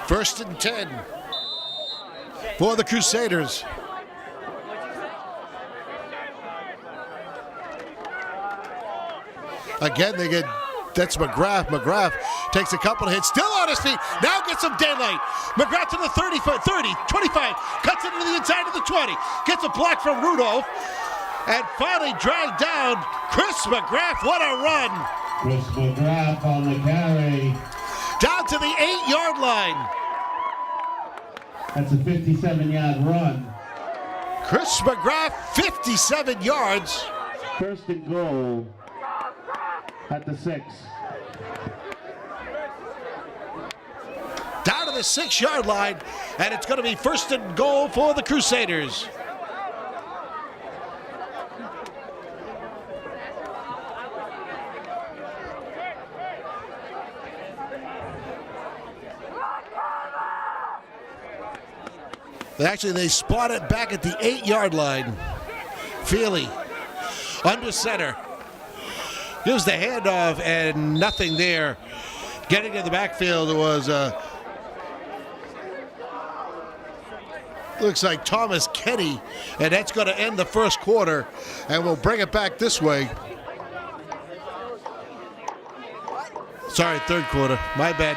1st and 10 for the Crusaders. Again, they get, that's McGrath. McGrath takes a couple of hits, still on his feet, now gets some daylight. McGrath to the 30, 25, cuts it into the inside of the 20, gets a block from Rudolph, and finally dragged down Chris McGrath. What a run! Chris McGrath on the carry. Down to the 8-yard line. That's a 57-yard run. Chris McGrath, 57 yards. 1st and goal at the 6. Down to the 6-yard line, and it's going to be 1st and goal for the Crusaders. Actually, they spot it back at the 8-yard line. Feely under center. Gives the handoff and nothing there. Getting in the backfield was, looks like Thomas Kenny, and that's going to end the first quarter, and we'll bring it back this way. Sorry, 3rd quarter. My bad.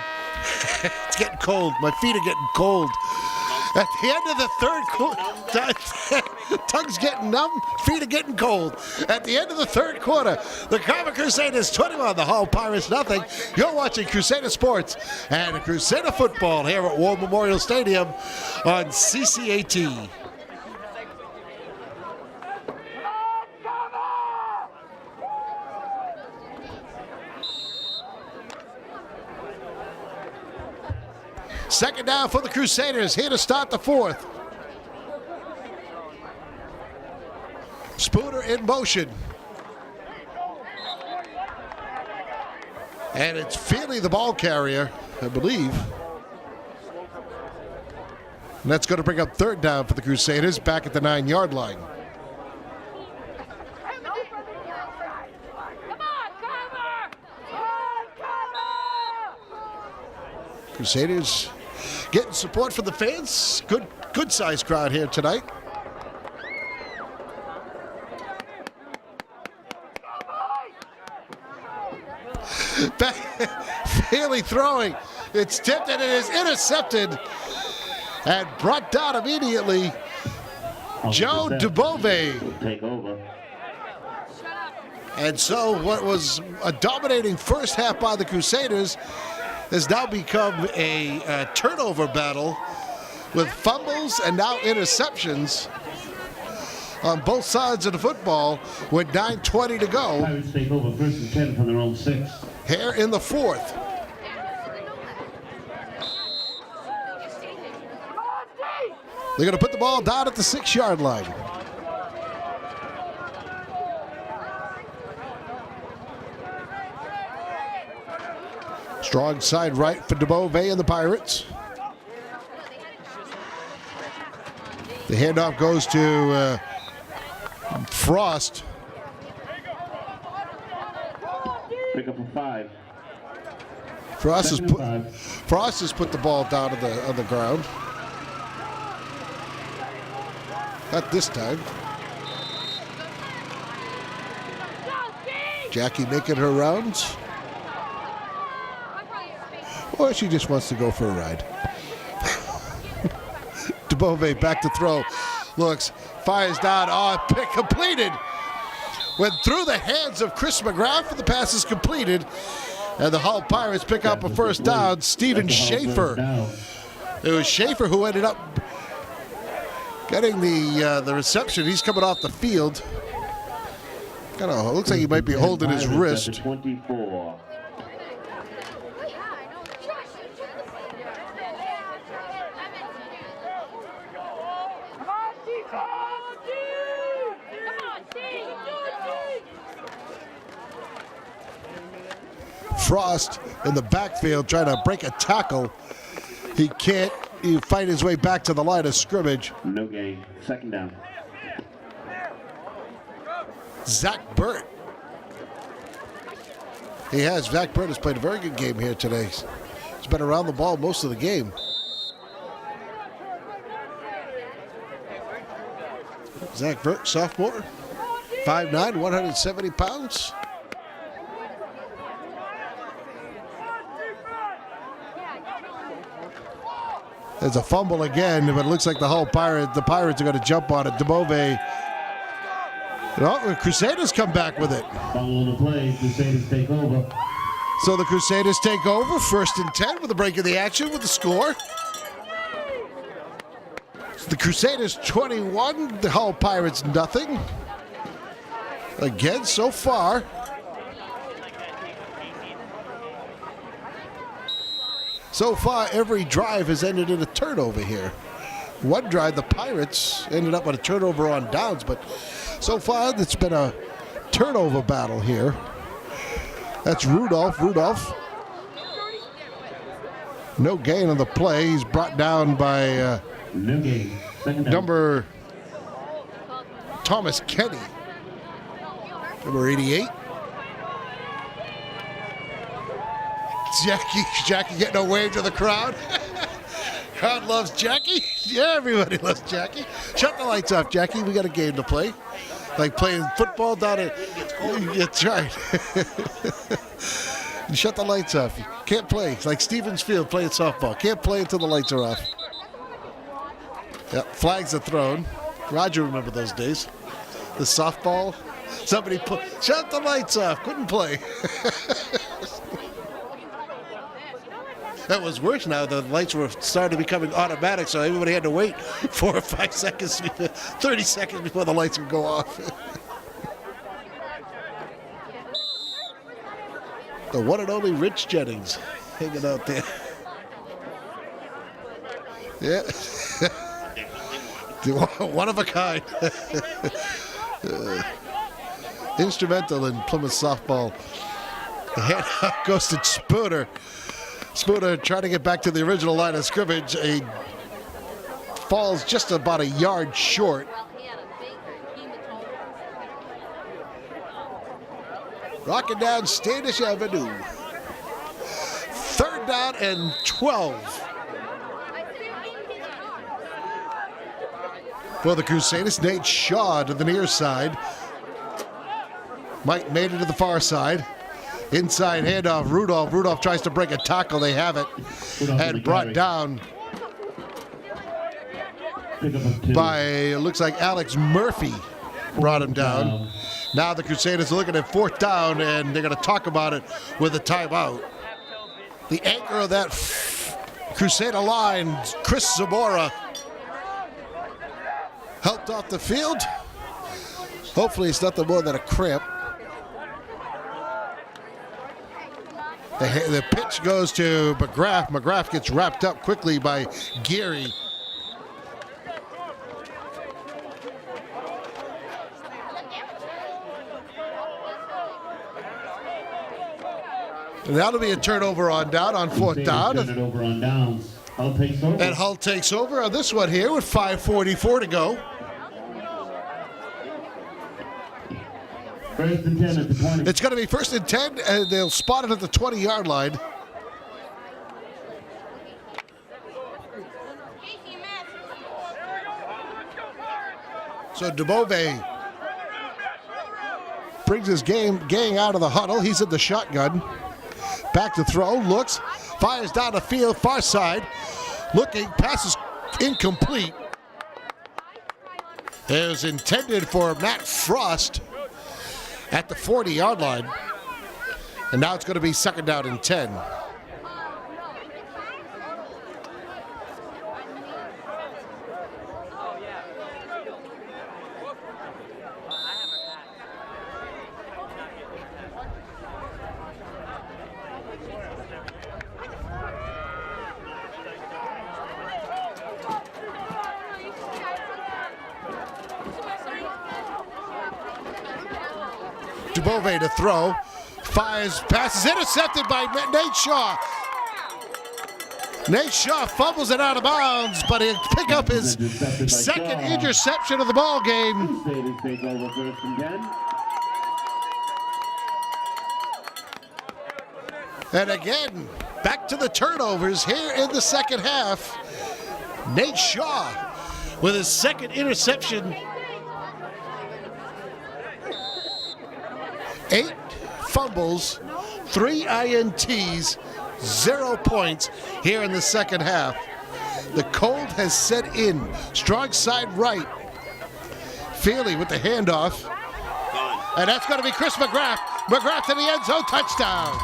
It's getting cold. My feet are getting cold. At the end of the 3rd quarter, tongue's getting numb, feet are getting cold. At the end of the 3rd quarter, the Carver Crusaders 21, the Hull Pirates nothing. You're watching Crusader Sports and Crusader Football here at War Memorial Stadium on CCAT. Second down for the Crusaders, here to start the 4th. Spooner in motion. And it's Feely, the ball carrier, I believe. And that's going to bring up 3rd down for the Crusaders, back at the 9-yard line. Crusaders getting support from the fans. Good sized crowd here tonight. Feely throwing. It's tipped and it is intercepted and brought down immediately. Joe Dubove. Take over. And so what was a dominating first half by the Crusaders has now become a turnover battle with fumbles and now interceptions. on both sides of the football with 9:20 to go. Pirates take over 1st and 10 from their own 6. Here in the 4th. They're going to put the ball down at the 6-yard line. Strong side right for DeBove and the Pirates. The handoff goes to Frost. Pick up a 5. Frost has Second and put 5. Frost has put the ball down on the ground. Not this time. Jackie making her rounds. Or she just wants to go for a ride. DeBove back to throw. Looks, fires down. Oh, pick completed. Went through the hands of Chris McGrath. The pass is completed. And the Hull Pirates pick up a first down. Steven Schaefer. It was Schaefer who ended up getting the reception. He's coming off the field. Kind of looks like he might be holding his wrist. 24. Frost in the backfield trying to break a tackle. He can't. He fight his way back to the line of scrimmage. No gain. 2nd down. Zach Burt. Zach Burt has played a very good game here today. He's been around the ball most of the game. Zach Burt, sophomore, 5'9", 170 pounds. There's a fumble again, but it looks like the Pirates are going to jump on it. DeBove. The Crusaders come back with it. Following the play, Crusaders take over. So the Crusaders take over, 1st and 10 with a break of the action with the score. The Crusaders 21, the Hull Pirates nothing. Again, so far. So far, every drive has ended in a turnover here. One drive, the Pirates ended up with a turnover on downs, but so far, it's been a turnover battle here. That's Rudolph. No gain on the play. He's brought down by No gain. 2nd down. number Thomas Kenny, number 88. Jackie getting a wave to the crowd. Crowd loves Jackie. Yeah, everybody loves Jackie. Shut the lights off, Jackie. We got a game to play. Like playing football down at. That's right. Shut the lights off. You can't play. It's like Stevens Field playing softball. Can't play until the lights are off. Yep, flags are thrown. Roger remember those days. The softball. Somebody shut the lights off. Couldn't play. That was worse now. The lights were started becoming automatic, so everybody had to wait 4 or 5 seconds, 30 seconds before the lights would go off. The one and only Rich Jennings hanging out there. Yeah. One of a kind. Instrumental in Plymouth softball. The handoff goes to Spooner. Spooner trying to get back to the original line of scrimmage. He falls just about a yard short. Rocking down Standish Avenue. 3rd down and 12. For the Crusaders, Nate Shaw to the near side. Mike made it to the far side. Inside handoff, Rudolph. Rudolph tries to break a tackle. They have it. And brought down by, it looks like Alex Murphy brought him down. Now the Crusaders are looking at 4th down, and they're going to talk about it with a timeout. The anchor of that Crusader line, Chris Zamora, helped off the field. Hopefully it's nothing more than a cramp. The pitch goes to McGrath. McGrath gets wrapped up quickly by Geary. And that'll be a turnover on down on fourth down. Turnover on downs. Hull takes over. And Hull takes over on this one here with 5:44 to go. First and 10 at the 20. It's going to be first and 10, and they'll spot it at the 20-yard line. So DeBove brings his gang out of the huddle. He's in the shotgun. Back to throw, looks, fires down the field, far side. Looking, passes incomplete. It was intended for Matt Frost at the 40-yard line. And now it's going to be second down and 10. DeBove to throw, fires, passes, intercepted by Nate Shaw. Nate Shaw fumbles it out of bounds, but he'll pick up his second interception of the ball game. Take over first and 10. And again, back to the turnovers here in the second half. Nate Shaw with his second interception. 8 fumbles, 3 INTs, 0 points here in the second half. The cold has set in. Strong side right. Feely with the handoff. And that's going to be Chris McGrath. McGrath to the end zone, touchdown.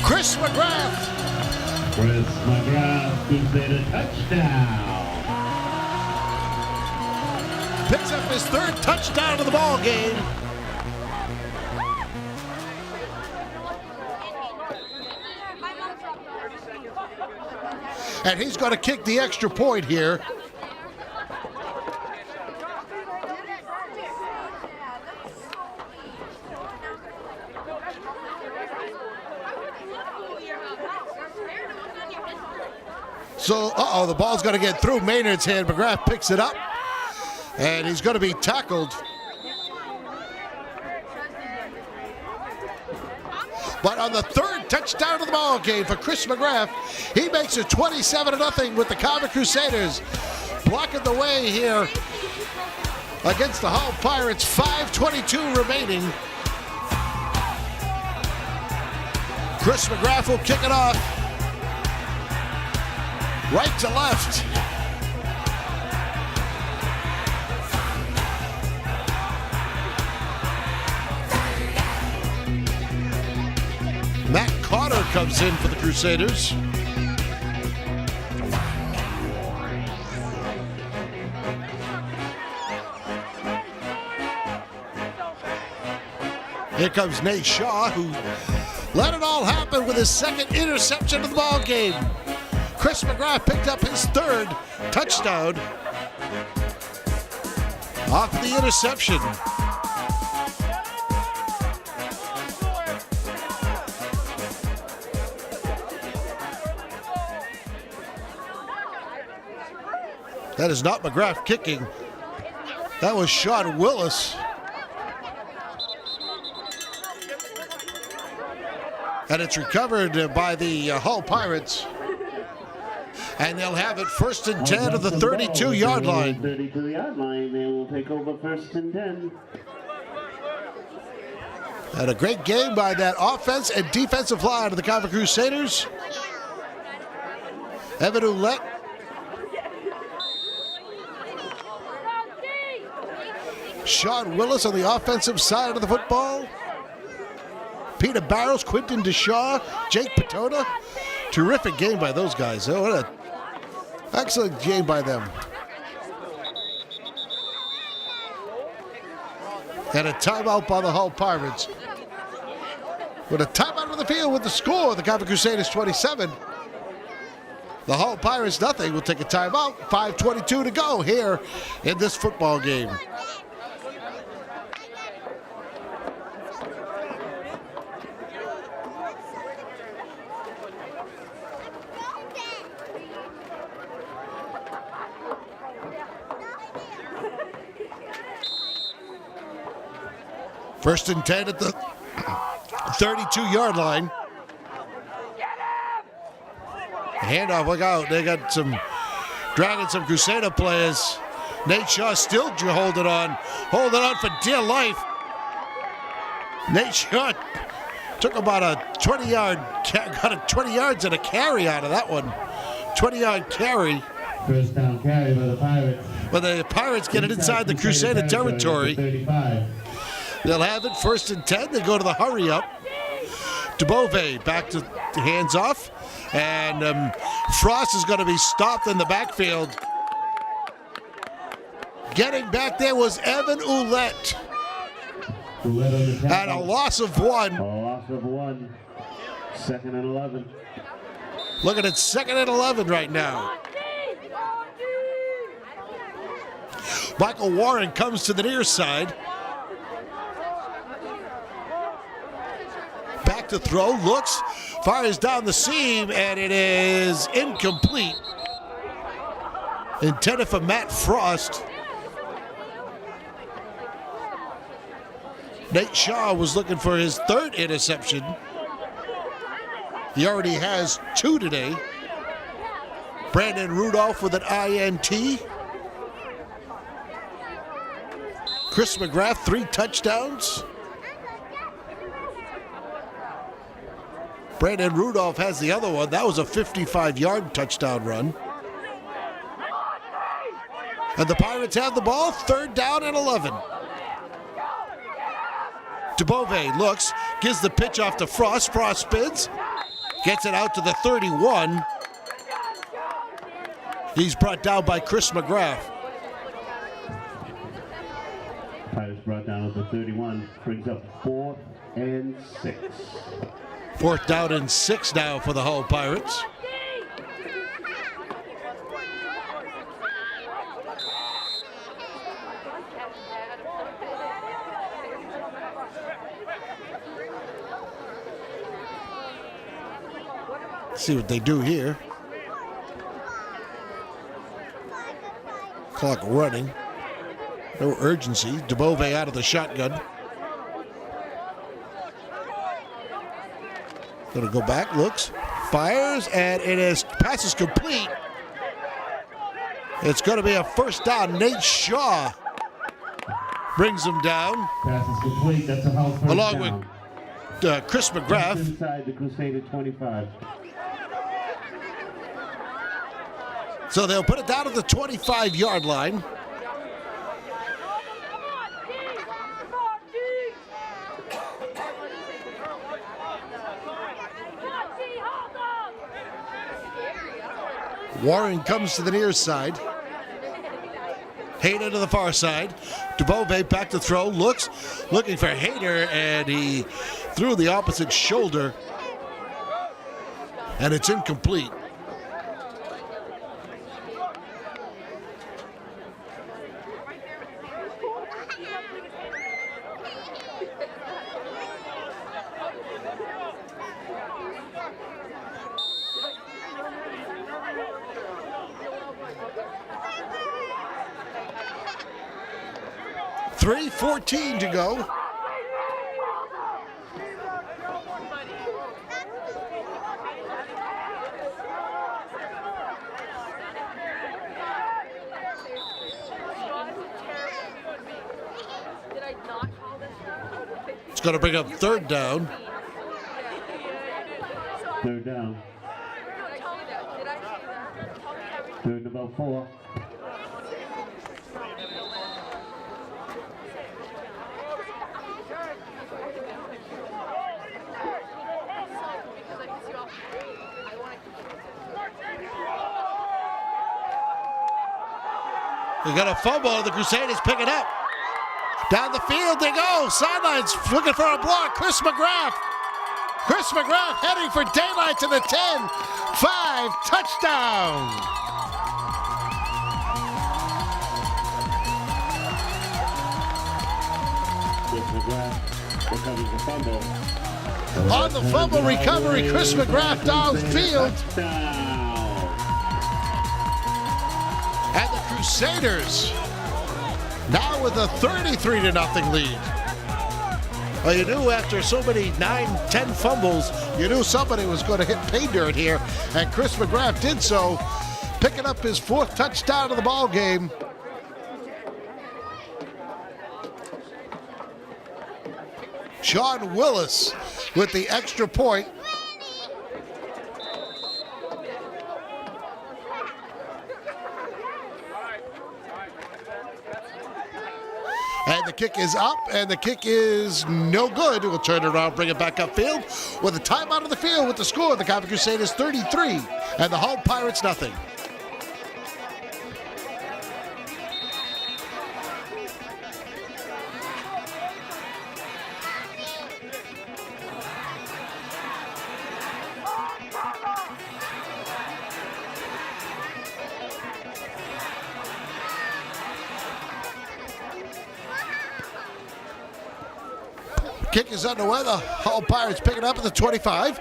Chris McGrath. Chris McGrath gives it a touchdown. Picks up his third touchdown of the ball game. And he's going to kick the extra point here. So, the ball's going to get through Maynard's hand. McGrath picks it up. And he's going to be tackled. But on the third touchdown of the ball game for Chris McGrath, he makes it 27-0 with the Carver Crusaders blocking the way here against the Hull Pirates. 5:22 remaining. Chris McGrath will kick it off. Right to left. Matt Carter comes in for the Crusaders. Here comes Nate Shaw, who let it all happen with his second interception of the ball game. Chris McGrath picked up his third touchdown off the interception. That is not McGrath kicking. That was Sean Willis. And it's recovered by the Hull Pirates. And they'll have it first and 10 at the 32-yard line. 32-yard line, they will take over first and 10. And a great game by that offense and defensive line of the Carver Crusaders. Evan Ouellette. Sean Willis on the offensive side of the football. Peter Barrows, Quinton DeShaw, Jake Patona. Terrific game by those guys. Oh, what a Excellent game by them. And a timeout by the Hull Pirates. With a timeout on the field with the score, the Carver Crusaders 27. The Hull Pirates nothing. We'll take a timeout. 5:22 to go here in this football game. First and 10 at the 32-yard line. Handoff, look out. They got dragging some Crusader players. Nate Shaw still holding on for dear life. Nate Shaw took about a 20-yard, got 20 yards and a carry out of that one. 20-yard carry. First down carry by the Pirates. But the Pirates get it inside the Crusader territory. 35. They'll have it first and 10. They go to the hurry up. DeBove back to hands off. And Frost is going to be stopped in the backfield. Getting back there was Evan Ouellette. And a loss of one. A loss of one. 2nd and 11. Looking at 2nd and 11 right now. Michael Warren comes to the near side. Back to throw, looks, fires down the seam, and it is incomplete. Intended for Matt Frost. Nate Shaw was looking for his 3rd interception. He already has 2 today. Brandon Rudolph with an INT. Chris McGrath, 3 touchdowns. Brandon Rudolph has the other one. That was a 55-yard touchdown run. And the Pirates have the ball, 3rd down and 11. DeBove looks, gives the pitch off to Frost. Frost spins, gets it out to the 31. He's brought down by Chris McGrath. Pirates brought down at the 31. Brings up 4th and 6. 4th down and 6 now for the Hull Pirates. Let's see what they do here. Clock running. No urgency. DeBove out of the shotgun. Gonna go back, looks, fires, and it is passes complete. It's gonna be a 1st down. Nate Shaw brings him down. Passes complete. That's a Hull 1st along down. with Chris McGrath. Just inside the Crusader 25. So they'll put it down at the 25-yard line. Warren comes to the near side. Hayter to the far side. DeBove back to throw. Looks, looking for Hayter, and he threw the opposite shoulder. And it's incomplete. .3:14 to go. It's going to bring up 3rd down. 3rd down. 3rd and about 4. They got a fumble, and the Crusaders pick it up. Down the field they go. Sidelines looking for a block. Chris McGrath heading for daylight to the 10. 5, touchdown. Chris McGrath recovers the fumble. On the fumble recovery, Chris McGrath downfield. Touchdown. And the Crusaders now with a 33-0 lead. Well, you knew after so many 9-10 fumbles, you knew somebody was going to hit pay dirt here, and Chris McGrath did so, picking up his 4th touchdown of the ball game. Sean Willis with the extra point. And the kick is up, and the kick is no good. We'll turn it around, bring it back upfield with a timeout of the field with the score. The Carver Crusaders 33, and the Hull Pirates nothing. Kick is underway. The Hull Pirates pick it up at the 25.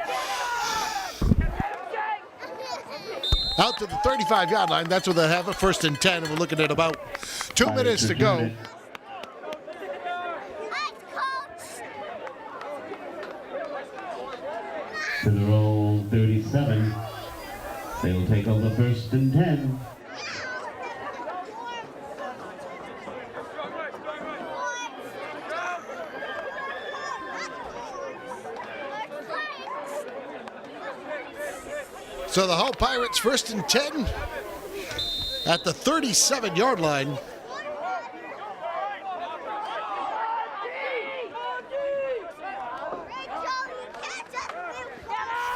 Out to the 35-yard line. That's where they have it, 1st and 10. And we're looking at about 2 minutes to go. To the roll 37. They'll take over 1st and 10. So the Hull Pirates 1st and 10 at the 37-yard line.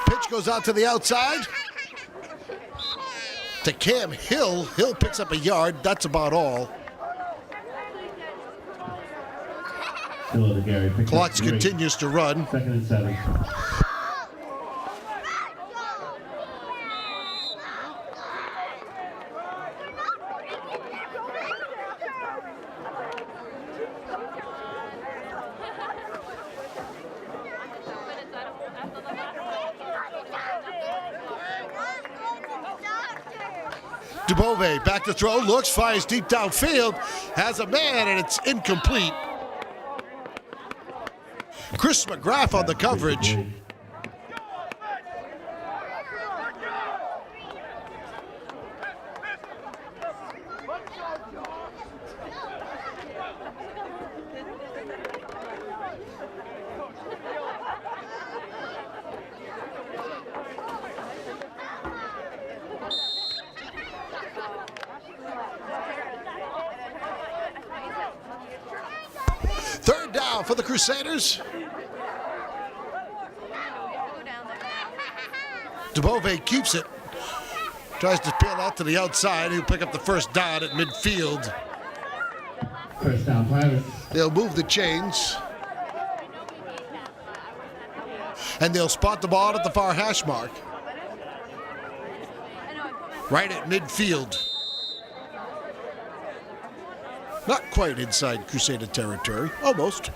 Pitch goes out to the outside to Cam Hill. Hill picks up a yard. That's about all. Clock continues to run. 2nd and 7. Dubove back to throw, looks, fires deep downfield, has a man, and it's incomplete. Chris McGrath on the coverage. Third down for the Crusaders. Dubove keeps it. Tries to peel out to the outside. He'll pick up the 1st down at midfield. 1st down, Pirates. They'll move the chains. And they'll spot the ball at the far hash mark. Right at midfield. Not quite inside Crusader territory. Almost.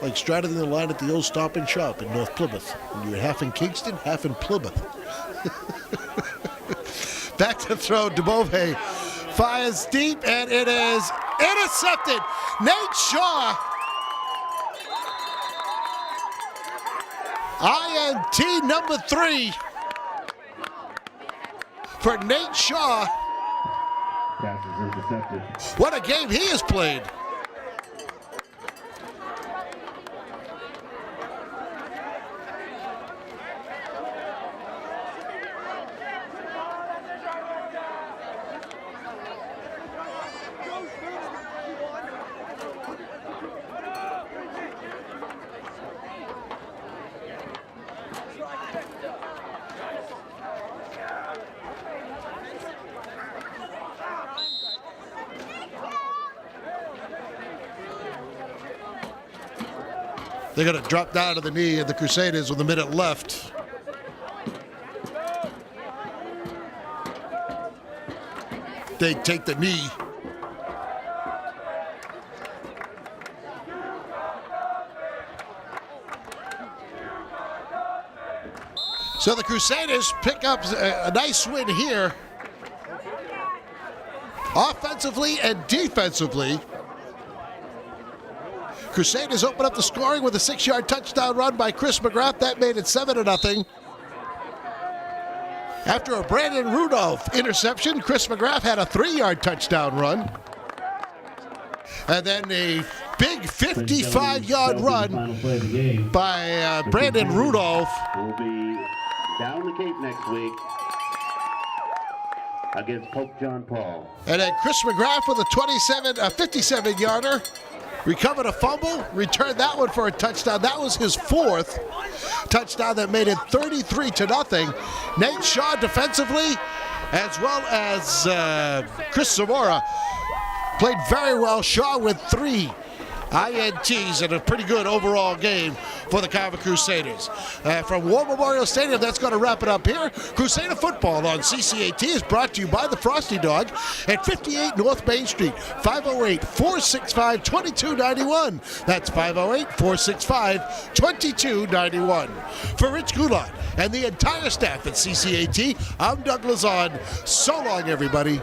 Like straddling the line at the old Stop and Shop in North Plymouth. When you're half in Kingston, half in Plymouth. Back to throw. Dubove fires deep, and it is intercepted. Nate Shaw. INT number 3 for Nate Shaw. Pass is intercepted. What a game he has played. They're going to drop down to the knee, and the Crusaders with a minute left. They take the knee. So the Crusaders pick up a nice win here, offensively and defensively. Crusaders open up the scoring with a 6-yard touchdown run by Chris McGrath. That made it 7-0. After a Brandon Rudolph interception, Chris McGrath had a 3-yard touchdown run. And then a big 55-yard run by Brandon Rudolph. Will be down the Cape next week against Pope John Paul. And then Chris McGrath with a 57-yarder. Recovered a fumble, returned that one for a touchdown. That was his 4th touchdown that made it 33-0. Nate Shaw defensively, as well as Chris Zamora, played very well. Shaw with 3 INTs and a pretty good overall game for the Carver Crusaders. From War Memorial Stadium, that's going to wrap it up here. Crusader football on CCAT is brought to you by the Frosty Dog at 58 North Main Street, 508-465-2291. That's 508-465-2291. For Rich Goulart and the entire staff at CCAT, I'm Doug Lazon. So long, everybody.